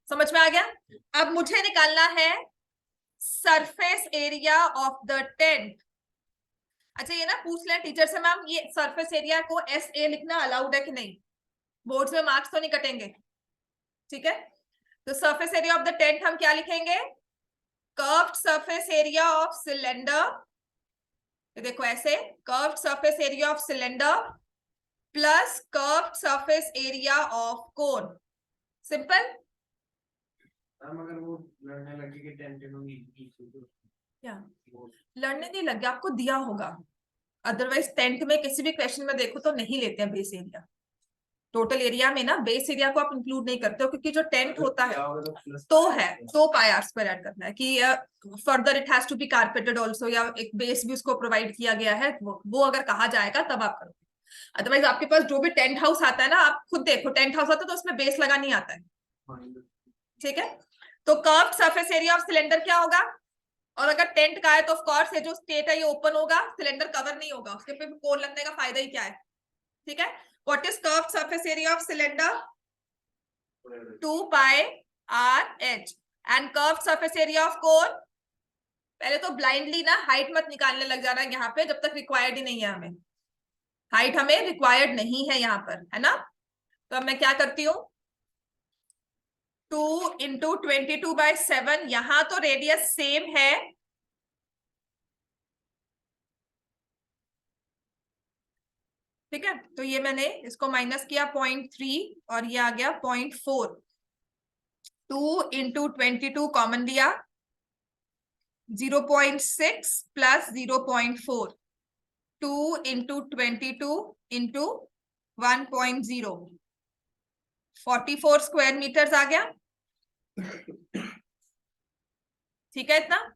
समझ में आ गया। अब मुझे निकालना है surface area of the tent. अच्छा ये ना पूछ लें टीचर से, मैम ये सरफेस एरिया को SA लिखना अलाउड है कि नहीं, बोर्ड में मार्क्स तो नहीं कटेंगे, ठीक है। तो surface area of the tent हम क्या लिखेंगे, curved surface area of cylinder, देखो ऐसे curved surface area of cylinder plus curved surface area of cone. Simple. अगर वो लड़ने लगे कि टेंट क्या लड़ने नहीं लगे, आपको दिया होगा, अदरवाइज टेंथ में किसी भी क्वेश्चन में देखो तो नहीं लेते हैं बेस एरिया। टोटल एरिया में ना बेस एरिया को आप इंक्लूड नहीं करते हो, क्योंकि जो टेंट होता है तो है 2 पाई आर स्क्वायर ऐड करना है कि further it has to be carpeted also, या एक बेस भी उसको प्रोवाइड किया गया है, वो अगर कहा जाएगा तब आप करोगे। अदरवाइज आपके पास जो भी टेंट हाउस आता है ना, आप खुद देखो टेंट हाउस आता है तो उसमें बेस लगा नहीं आता है, ठीक है। तो curved surface area of cylinder क्या होगा, और अगर टेंट का है तो ऑफ कोर्स ये जो स्टेट है ये ओपन होगा, सिलेंडर कवर नहीं होगा, उसके पे कोन लगने का फायदा ही क्या है, ठीक है। What is curved surface area of cylinder 2 pi R H and curved surface area of cone. पहले तो ब्लाइंडली ना हाइट मत निकालने लग जाना यहाँ पे, जब तक रिक्वायर्ड ही नहीं है, हमें हाइट हमें रिक्वायर्ड नहीं है यहाँ पर, है ना। तो अब मैं क्या करती हूँ 2 into 22/7, यहां तो रेडियस सेम है, ठीक है। तो ये मैंने इसको माइनस किया 0.3 और ये आ गया 0.4। 2 into 22 कॉमन लिया 0.6 plus 0.4, 2 into 22 into 1.0, 44 square metres आ गया, ठीक है इतना।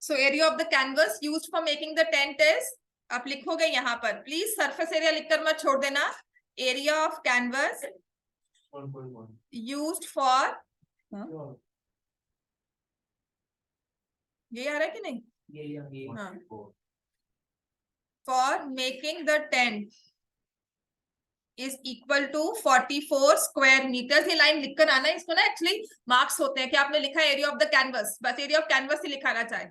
So area of the canvas used for making the tent is, आप लिखोगे यहाँ पर, प्लीज सरफेस एरिया लिखकर मत छोड़ देना, area of canvas used for, ये आ रहा है कि नहीं, हाँ, for making the tent is equal to 44 square metres. ये लाइन लिखकर आना है, इसको ना एक्चुअली मार्क्स होते हैं कि आपने लिखा एरिया ऑफ द कैनवस, बस एरिया ऑफ कैनवस ही लिखाना चाहे,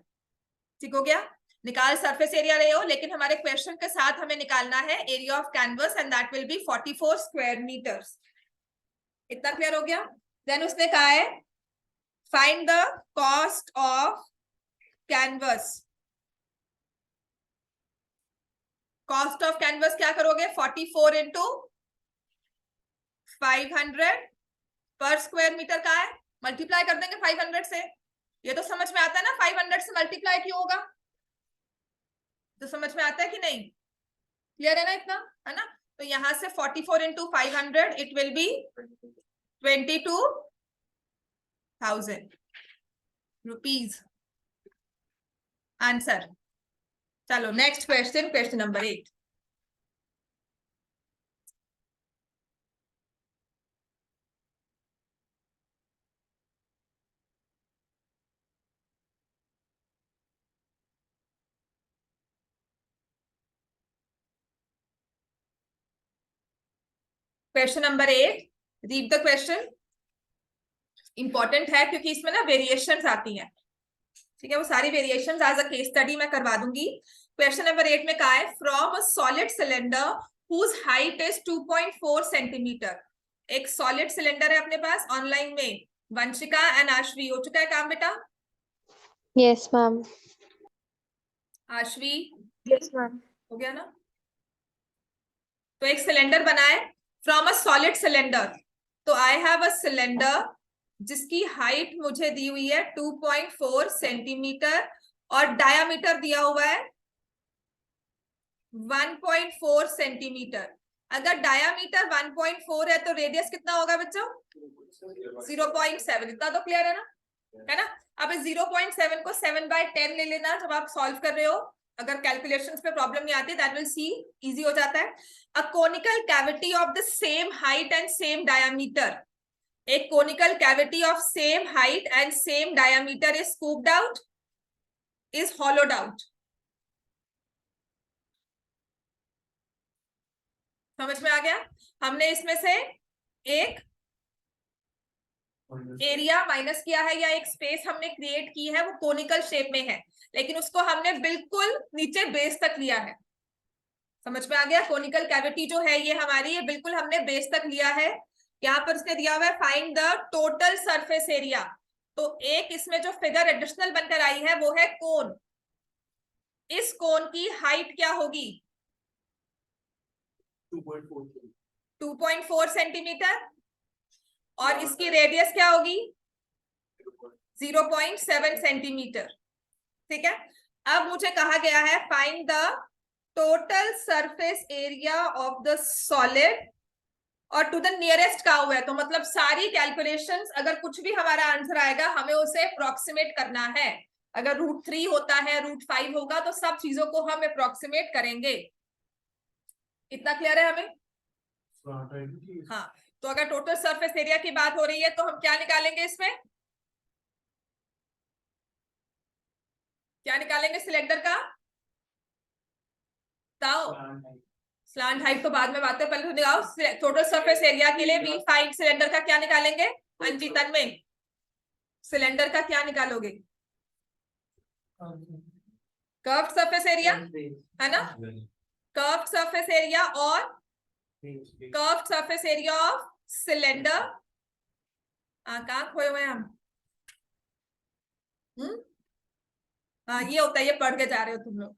ठीक हो गया। निकाल सरफेस एरिया रहे हो, लेकिन हमारे क्वेश्चन के साथ हमें निकालना है area of canvas and that will be 44 square metres. इतना क्लियर हो गया। देन उसने कहा है find the cost of canvas. Cost of canvas क्या करोगे, 44 into 500 पर स्क्वायर मीटर का है, मल्टीप्लाई कर देंगे 500 से। ये तो समझ में आता है ना, 500 से मल्टीप्लाई क्यों होगा, तो समझ में आता है कि नहीं, क्लियर है ना इतना, है ना। तो यहां से 44 into 500 it will be 22,000 rupees answer. चलो next question, question number 8। Question number 8, read the question. Important है क्योंकि इसमें ना वेरिएशंस आती हैं, ठीक है, वो सारी variations as a case study मैं करवा दूंगी। क्वेश्चन नंबर 8 में कहा है from a solid cylinder whose height is 2.4 centimetre. एक सॉलिड सिलेंडर है अपने पास, ऑनलाइन में वंशिका एंड आश्वी हो चुका है काम बेटा? Yes ma'am. Aashvi yes ma'am. हो गया ना? तो एक सिलेंडर बना है फ्रॉम अ सॉलिड सिलेंडर, तो आई हैव अ सिलेंडर जिसकी हाइट मुझे दी हुई है 2.4 सेंटीमीटर और डायामीटर दिया हुआ है 1.4 सेंटीमीटर। अगर डायामीटर 1.4 है तो रेडियस कितना होगा बच्चों? 0.7। इतना तो क्लियर है ना? अब इस 0.7 को 7/10 ले लेना जब आप सॉल्व कर रहे हो, अगर कैलकुलेशंस पे प्रॉब्लम नहीं आती, दैट विल सी इजी हो जाता है। A conical cavity of the same height and same diameter, एक conical cavity of same height and same diameter is scooped out, is hollowed out. समझ में आ गया? हमने इसमें से एक एरिया माइनस किया है या एक स्पेस हमने क्रिएट की है, वो कोनिकल शेप में है, लेकिन उसको हमने बिल्कुल नीचे बेस तक लिया है। समझ में आ गया? कोनिकल कैविटी जो है ये हमारी, ये बिल्कुल हमने बेस तक लिया है। यहाँ पर उसने दिया हुआ है find the total surface area. तो एक इसमें जो फिगर एडिशनल बनकर आई है वो है कोन। इस कोन की हाइट क्या होगी? 2.4 सेंटीमीटर। और इसकी रेडियस क्या होगी? 0.7 सेंटीमीटर। ठीक है, अब मुझे कहा गया है find the total surface area of the solid, और टू द नियरेस्ट का हुआ है, तो मतलब सारी कैलकुलेशंस, अगर कुछ भी हमारा आंसर आएगा हमें उसे अप्रोक्सीमेट करना है। अगर √3 होता है, √5 होगा, तो सब चीजों को हम अप्रोक्सीमेट करेंगे। इतना क्लियर है हमें? हाँ, तो अगर टोटल सरफेस एरिया की बात हो रही है तो हम क्या निकालेंगे इसमें? क्या निकालेंगे सिलेंडर का? बताओ। स्लांट हाइट तो बाद में बात है, पहले तो निकालो टोटल सरफेस एरिया के लिए वी फाइंड सिलेंडर का क्या निकालेंगे? अंजितन में सिलेंडर का क्या निकालोगे? कर्व्ड सरफेस एरिया है ना? कर्व्ड सरफेस एरिया और curved surface area of cylinder. कहाँ खोए हुए हम? हाँ, ये होता है, ये पढ़ के जा रहे हो तुम लोग।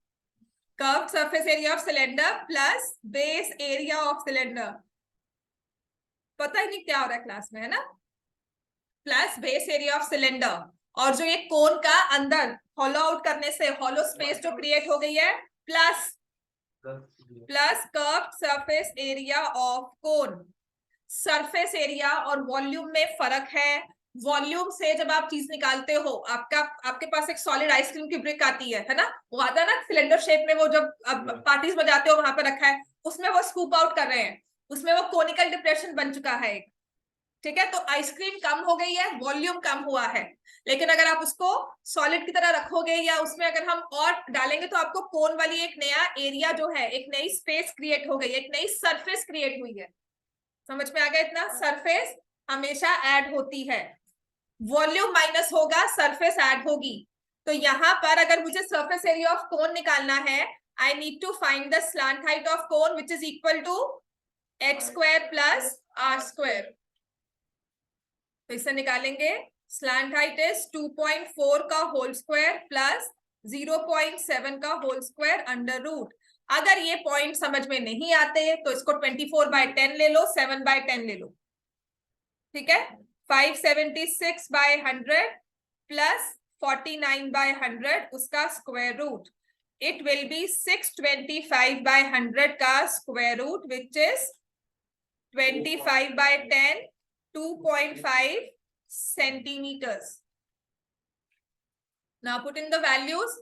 Curved surface area of cylinder plus base area of cylinder. पता ही नहीं क्या हो रहा है क्लास में, है ना? Plus base area of cylinder, और जो ये कोन का अंदर हॉलो आउट करने से हॉलो स्पेस जो क्रिएट हो गई है, plus curved surface area of cone. Surface area और वॉल्यूम में फर्क है। वॉल्यूम से जब आप चीज निकालते हो, आपके पास एक सॉलिड आइसक्रीम की ब्रिक आती है ना? वो आता है ना सिलेंडर शेप में, वो जब पार्टीज में जाते हो वहां पर रखा है, उसमें वो स्कूप आउट कर रहे हैं, उसमें वो कोनिकल डिप्रेशन बन चुका है एक। ठीक है, तो आइसक्रीम कम हो गई है, वॉल्यूम कम हुआ है। लेकिन अगर आप उसको सॉलिड की तरह रखोगे या उसमें अगर हम और डालेंगे तो आपको कोन वाली एक नया एरिया जो है, एक नई स्पेस क्रिएट हो गई, एक नई सरफेस क्रिएट हुई है। समझ में आ गया? इतना सरफेस हमेशा ऐड होती है, वॉल्यूम माइनस होगा, सरफेस ऐड होगी। तो यहां पर अगर मुझे सरफेस एरिया ऑफ कोन निकालना है, I need to find the slant height of cone which is equal to h² plus r²। तो इसे निकालेंगे, स्लांट हाइट इज 2.4 का होल स्क्वायर प्लस 0.7 का होल स्क्वायर अंडर रूट। अगर ये पॉइंट समझ में नहीं आते तो इसको 24/10 ले लो, 7/10 ले लो। ठीक है, 576/100 प्लस 49/100 उसका square root, it will be 625/100 का square root which is 25/10, 2.5 centimeters. Now put in the values.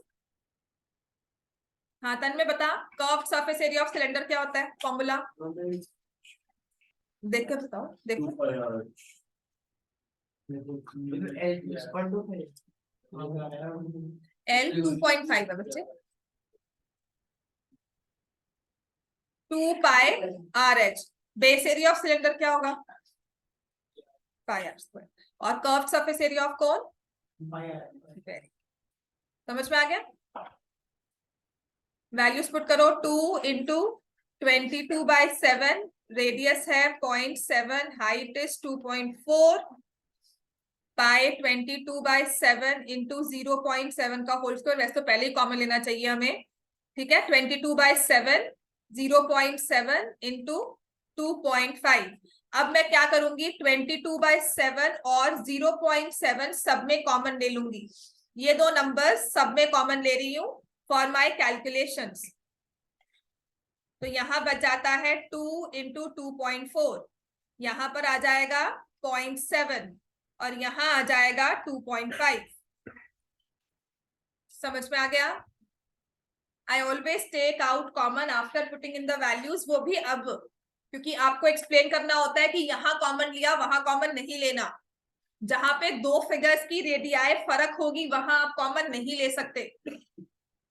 हाँ, तन में बता, curved surface area of cylinder क्या होता है? फॉर्मूला देख कर बताओ, देखो। L 2.5 है बच्चे, 2 pi RH। Base area of cylinder क्या होगा? पाई आर स्क्वायर। और curved surface area of cone? Very, समझ में आ गया? वैल्यूज पुट करो। 2 इंटू 22/7, रेडियस है 0.7, हाइट इज 2.4, पाई 22/7 इंटू 0.7 का होल स्क्वायर। वैसे तो पहले ही कॉमन लेना चाहिए हमें, ठीक है। 22/7, 0.7 इंटू 2.5। अब मैं क्या करूंगी, 22/7 और 0.7 सब में कॉमन ले लूंगी। ये दो नंबर्स सब में कॉमन ले रही हूं फॉर माई कैलकुलेशंस। तो यहां बच जाता है 2 इंटू 2.4, यहां पर आ जाएगा 0.7 और यहां आ जाएगा 2.5। समझ में आ गया? I always take out common after putting in the values, वो भी अब, क्योंकि आपको एक्सप्लेन करना होता है कि यहां कॉमन लिया वहां कॉमन नहीं लेना। जहां पे दो फिगर्स की रेडियाई फर्क होगी वहां आप कॉमन नहीं ले सकते,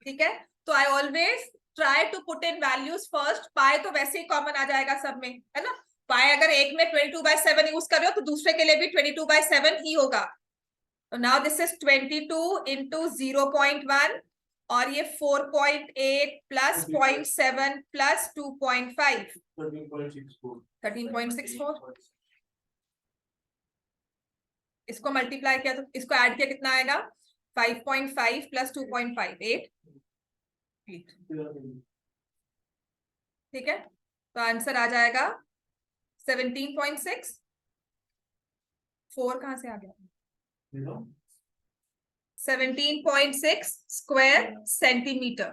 ठीक है। तो I always try to put in values first. Pi तो वैसे ही कॉमन आ जाएगा सब में, है ना। पाई अगर एक में 22/7 यूज कर रहे हो तो दूसरे के लिए भी 22/7 ही होगा। तो नाउ दिस इज 22 इंटू 0.1 और ये 4.8 प्लस 0.7 प्लस 2.5, 13.64। इसको मल्टीप्लाई किया तो इसको ऐड किया कितना आएगा? 5.5 प्लस 2.5, 8। ठीक है, तो आंसर आ जाएगा 17.6। 4 कहां से आ गया? 17.6 स्क्वायर सेंटीमीटर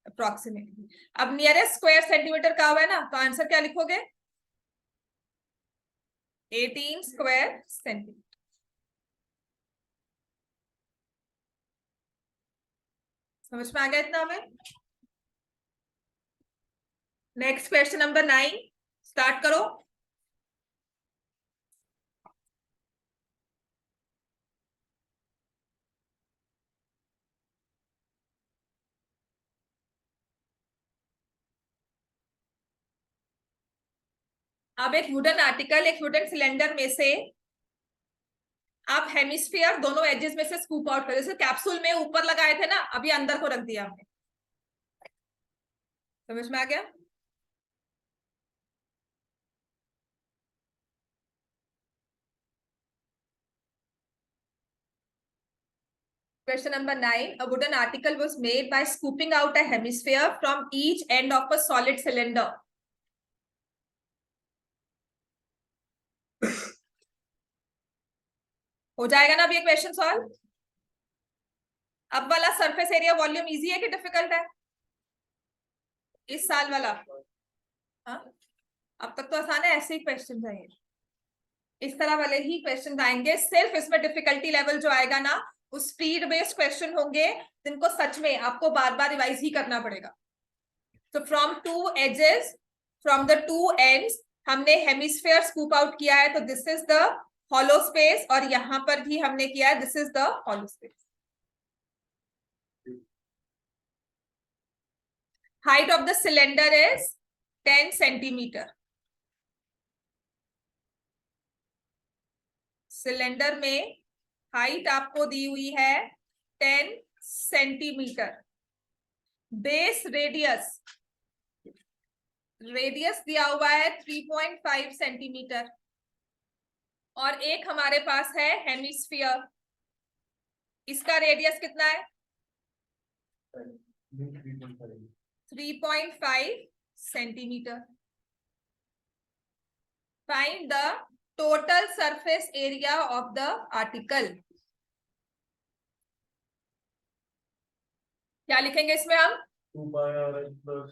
अप्रोक्सीमेटली। अब नियरेस्ट स्क्वायर सेंटीमीटर का हुआ है ना, तो आंसर क्या लिखोगे? 18 स्क्वायर सेंटीमीटर। समझ में आ गया इतना हमें? नेक्स्ट क्वेश्चन नंबर 9 स्टार्ट करो। अब एक वुडन आर्टिकल, एक वुडन सिलेंडर में से आप हेमिस्फीयर दोनों एजेस में से स्कूप आउट करें। जैसे कैप्सूल में ऊपर लगाए थे ना, अभी अंदर को रख दिया हमने। समझ में आ गया? Question number 9. A wooden article was made by scooping out a hemisphere from each end of a solid cylinder. हो जाएगा ना अभी ये क्वेश्चन सॉल्व? अब वाला सरफेस एरिया वॉल्यूम इजी है कि डिफिकल्ट है? इस साल वाला? हाँ, अब तक तो आसान है, ऐसे ही क्वेश्चन आएंगे, इस तरह वाले ही क्वेश्चन आएंगे। सिर्फ इसमें डिफिकल्टी लेवल जो आएगा ना, वो स्पीड बेस्ड क्वेश्चन होंगे जिनको सच में आपको बार बार रिवाइज ही करना पड़ेगा। तो from two edges, from the two ends हमने हेमिस्फीयर स्कूप आउट किया है, तो this is the hollow space, और यहां पर भी हमने किया है, this is the hollow space. Height of the cylinder is 10 centimetre. Cylinder में हाइट आपको दी हुई है 10 सेंटीमीटर। बेस रेडियस, रेडियस दिया हुआ है 3.5 सेंटीमीटर, और एक हमारे पास है हेमिस्फीयर, इसका रेडियस कितना है? 3.5 centimetre. Find the total surface area of the article. क्या लिखेंगे इसमें हम? 2 pi r plus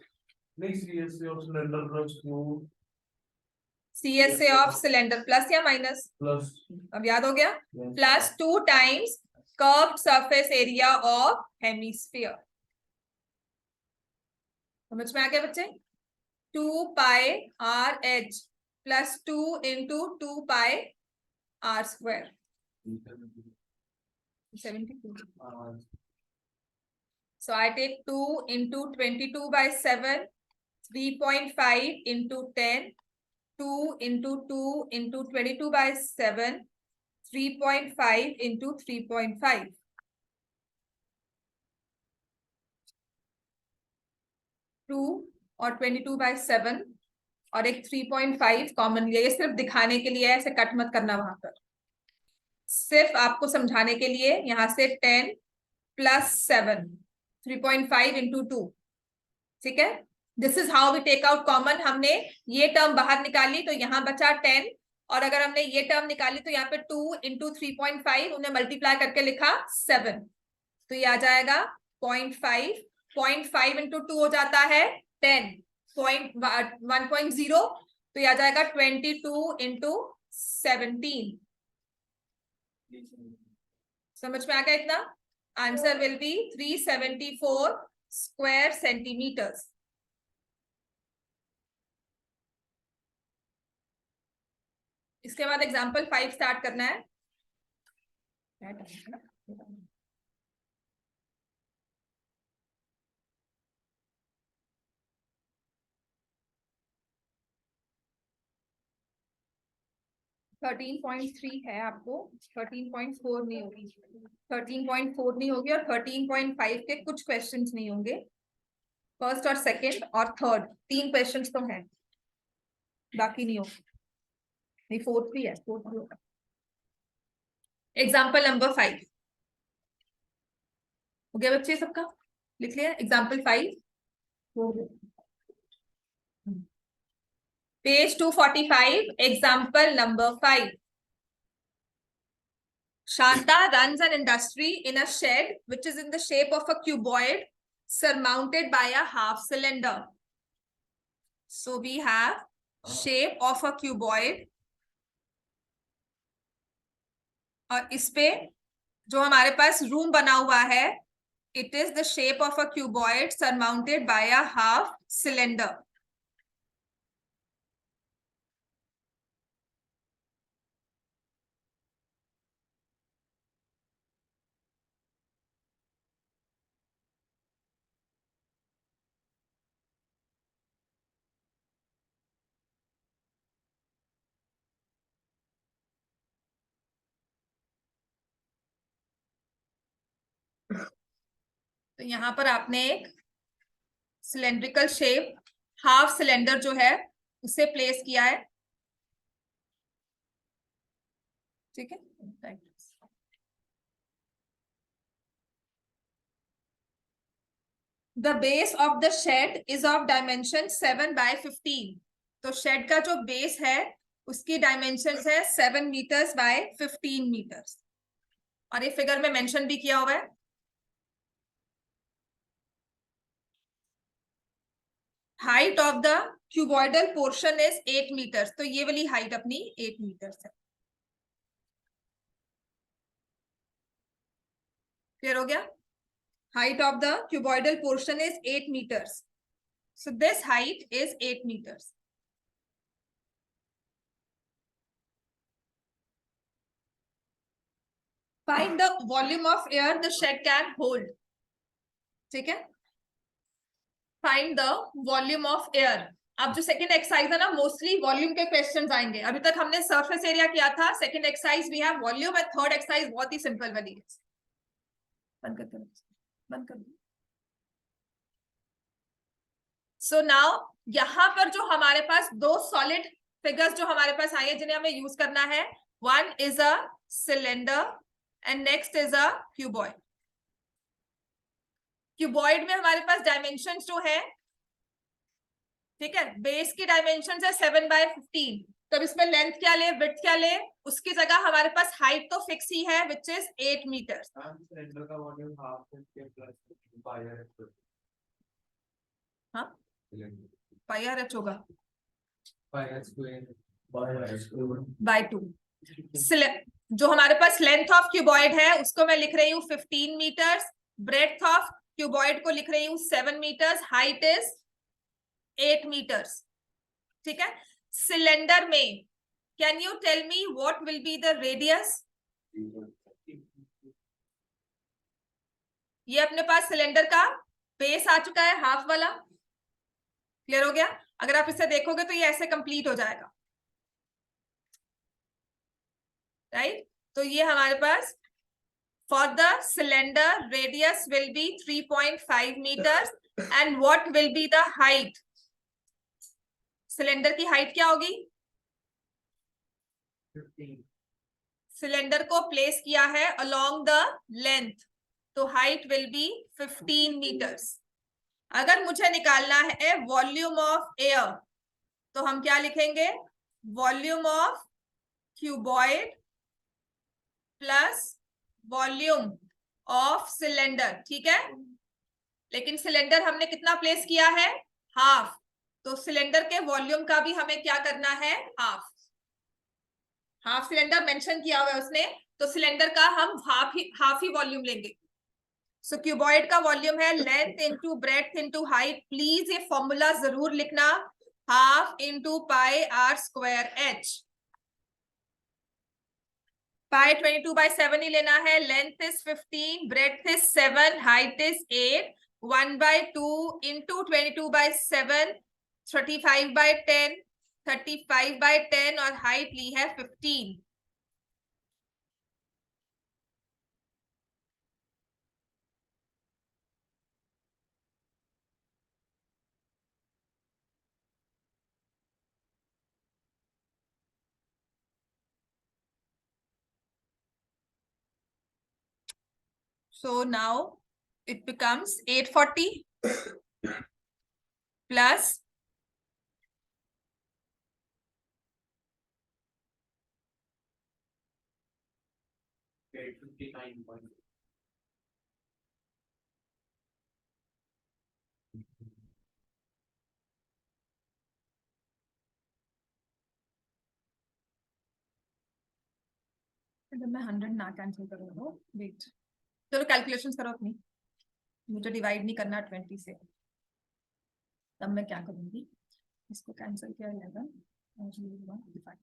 नहीं CSA of cylinder plus Q CSA of cylinder plus या माइनस? plus अब याद हो गया? Plus 2 times curved surface area of hemisphere. समझ में आ गया बच्चे? 2 pi R H plus 2 into 2 pi are square 72। So I take 2 into 22/7, 3.5 into 10, 2 into 2 into 22/7, 3.5 into 3.5. 2 और 22/7 और एक 3.5 कॉमन लिया। ये सिर्फ दिखाने के लिए है, ऐसे कट मत करना वहां पर, सिर्फ आपको समझाने के लिए। यहां से 10 + 7, 3.5 into 2, ठीक है। This is how we take out common. हमने ये टर्म बाहर निकाली तो यहाँ बचा 10, और अगर हमने ये टर्म निकाली तो यहाँ पे 2 into 3.5 उन्हें मल्टीप्लाई करके लिखा 7, तो ये आ जाएगा 0.5। 0.5 into 2 हो जाता है 10, 1.0, तो ये आ जाएगा 22 into 17। समझ में आ गया इतना? Answer will be 374 square centimetres. इसके बाद एग्जाम्पल 5 स्टार्ट करना है। 13.3 है आपको, 13.4 नहीं होगी, 13.4 नहीं होगी, और 13.5 के कुछ क्वेश्चंस नहीं होंगे। फर्स्ट और सेकंड और थर्ड 3 क्वेश्चंस तो हैं, बाकी नहीं होगा। नहीं, फोर्थ भी है, फोर्थ भी होगा। एग्जाम्पल नंबर 5 हो गया बच्चे सबका? लिख लिया example 5? Page 245, example number 5। Shanta runs an industry in a shed which is in the shape of a cuboid surmounted by a half cylinder. So we have shape of a cuboid, और इस पे जो हमारे पास room बना हुआ है, it is the shape of a cuboid surmounted by a half cylinder. तो यहां पर आपने एक सिलेंड्रिकल शेप हाफ सिलेंडर जो है उसे प्लेस किया है, ठीक है। The base of the shed is of dimension 7/15। तो शेड का जो बेस है उसकी डायमेंशन है 7 मीटर्स बाय 15 मीटर्स, और ये फिगर में मेंशन भी किया हुआ है। Height of the cuboidal portion is 8 metres, तो ये वाली हाइट अपनी 8 मीटर्स है। क्लियर हो गया? Height of the cuboidal portion is 8 meters. So this height is 8 meters. Find the volume of air the shed can hold. ठीक है? Find the volume of air. अब जो सेकेंड एक्सरसाइज है ना, मोस्टली वॉल्यूम के questions आएंगे। अभी तक हमने सरफेस एरिया किया था, सेकेंड एक्सरसाइज भी है वॉल्यूम, एंड थर्ड एक्सरसाइज बहुत ही सिंपल वाली है। बंद कर दो, बंद कर दो। सो नाउ यहां पर जो हमारे पास दो सॉलिड फिगर्स जो हमारे पास आई है जिन्हें हमें यूज करना है, one is a cylinder and next is a cuboid. Cuboid में हमारे पास डायमेंशंस जो है, ठीक है, बेस की डायमेंशंस है 7/15। तो इसमें लेंथ क्या ले, विड्थ क्या ले, उसकी जगह हमारे पास हाइट तो फिक्स ही है विच इज 8 मीटर्स। सिलेंडर का वॉल्यूम हाफ के प्लस पाई आर एच। हाँ, पाई आर एच होगा पाई आर स्क्वायर बाय 2। जो हमारे पास लेंथ ऑफ क्यूबॉइड है उसको मैं लिख रही हूँ 15 मीटर्स, ब्रेड्थ ऑफ क्यूबॉइड को लिख रही हूँ 7 मीटर्स, हाइट इज 8 मीटर्स, ठीक है। सिलेंडर में can you tell me what will be the radius? ये अपने पास सिलेंडर का बेस आ चुका है हाफ वाला, क्लियर हो गया? अगर आप इसे देखोगे तो ये ऐसे कंप्लीट हो जाएगा, राइट? तो ये हमारे पास for the cylinder radius will be 3.5 meters and what will be the height? Cylinder की हाइट क्या होगी? 15 सिलेंडर को प्लेस किया है along the length, तो हाइट विल बी 15 meters. अगर मुझे निकालना है वॉल्यूम ऑफ एयर, तो हम क्या लिखेंगे? Volume of cuboid plus volume of cylinder, ठीक है? लेकिन सिलेंडर हमने कितना प्लेस किया है? हाफ, तो सिलेंडर के वॉल्यूम का भी हमें क्या करना है? हाफ. हाफ सिलेंडर मेंशन किया हुआ है उसने, तो सिलेंडर का हम हाफ ही वॉल्यूम लेंगे. सो क्यूबॉइड का वॉल्यूम है length into breadth into height. Please ये फॉर्मूला जरूर लिखना, half into pi are square H. Pi 22/7 ही लेना है. Length is 15, breadth is 7, height is 8. 1/2 into 22/7, 35/10, 35/10 और हाइट ली है 15. So now it becomes 840 plus 59. अगर मैं 100 ना कैंसिल करूँ तो वेट, चलो कैलकुलेशंस करो अपनी, मुझे डिवाइड नहीं करना 20 से. तब मैं क्या करूंगी? इसको कैंसिल किया 11 और 5,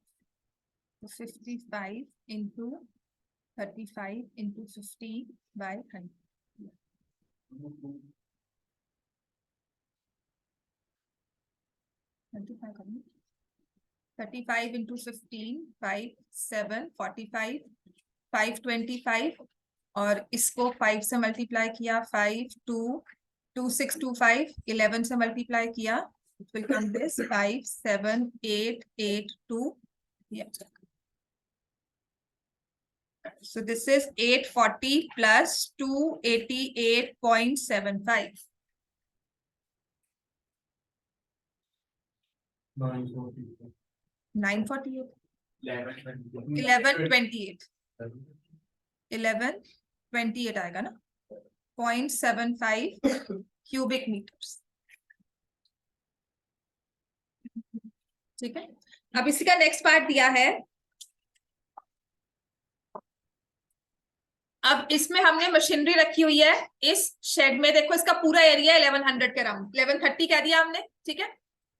तो 55 इंटू 35 इंटू 50/100. 35 इंटू 15 5 7 45 525 और इसको 5 से मल्टीप्लाई किया 5 2 2625, 11 से मल्टीप्लाई किया, it will come this 5 7 8 8 2. Yeah. So this is 840 plus 288.75. 948. 1128. 1128 आएगा ना, 0.75 क्यूबिक मीटर्स. ठीक है. अब इसी का नेक्स्ट पार्ट दिया है. अब इसमें हमने मशीनरी रखी हुई है इस शेड में. देखो इसका पूरा एरिया 1100 के अराउंड, 1130 कह दिया हमने, ठीक है.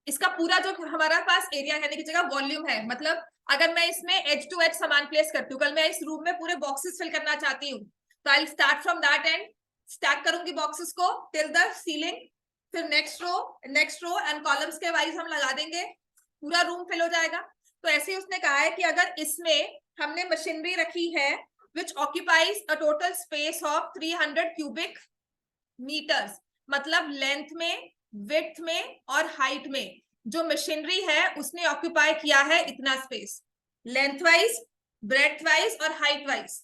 इसका पूरा जो हमारा पास एरिया कहने की जगह वॉल्यूम है, मतलब अगर मैं इसमें एज टू एज सामान प्लेस करती हूँ, कल मैं इस रूम में पूरे बॉक्सेस फिल करना चाहती हूँ, तो I start from that and stack करूंगी बॉक्सेस को टिल द सीलिंग. फिर नेक्स्ट रो एंड कॉलम्स के वाइज हम लगा देंगे, पूरा रूम फिल हो जाएगा. तो ऐसे ही उसने कहा है कि अगर इसमें हमने मशीनरी रखी है which occupies a total space of 300 cubic meters, मतलब लेंथ में, विड्थ में और हाइट में जो मशीनरी है उसने ऑक्यूपाई किया है इतना space, length wise, breadth wise और हाइट वाइज.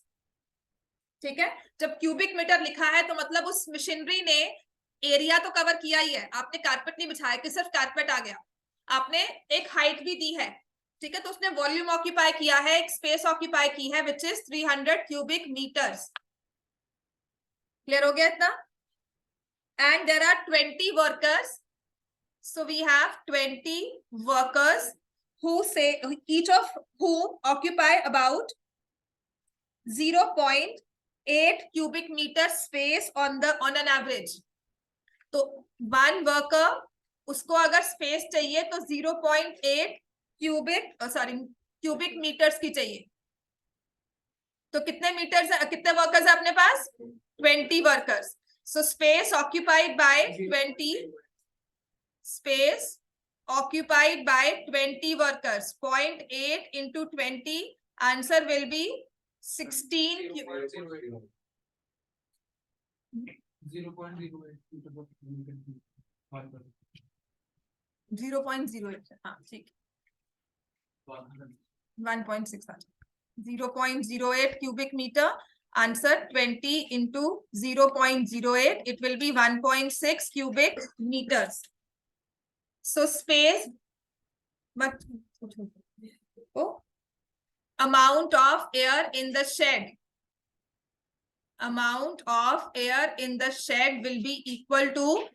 ठीक है. जब क्यूबिक मीटर लिखा है तो मतलब उस मशीनरी ने एरिया तो कवर किया ही है. आपने कारपेट नहीं बिछाया कि सिर्फ कारपेट आ गया, आपने एक हाइट भी दी है, ठीक है. तो उसने वॉल्यूम ऑक्यूपाई किया है, एक स्पेस ऑक्यूपाई की है which is 300 cubic metres. Clear हो गया इतना? And there are 20 workers, so we have 20 workers who say each of whom occupy about 0.8 cubic meter space on an average. तो वन वर्कर उसको अगर स्पेस चाहिए तो 0.8 क्यूबिक मीटर्स की चाहिए. तो कितने मीटर्स, कितने वर्कर्स है अपने पास? 20 workers. So space occupied by 20, space occupied by 20 workers. 0.8 into 20, answer will be 16. 0.08, हाँ ठीक, 1.6 0.08 cubic meter. Answer 20 into 0.08, it will be 1.6 cubic meters. So space, but oh, amount of air in the shed. Amount of air in the shed will be equal to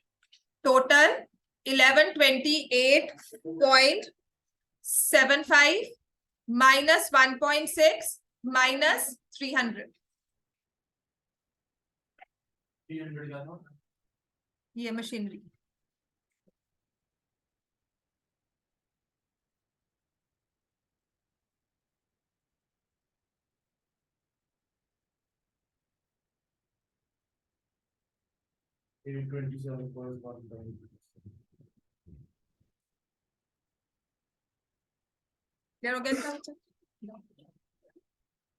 total 1128.75 minus 1.6 minus 300. 300 का था ये machinery. ये 27.1 Clear हो गया इसका answer?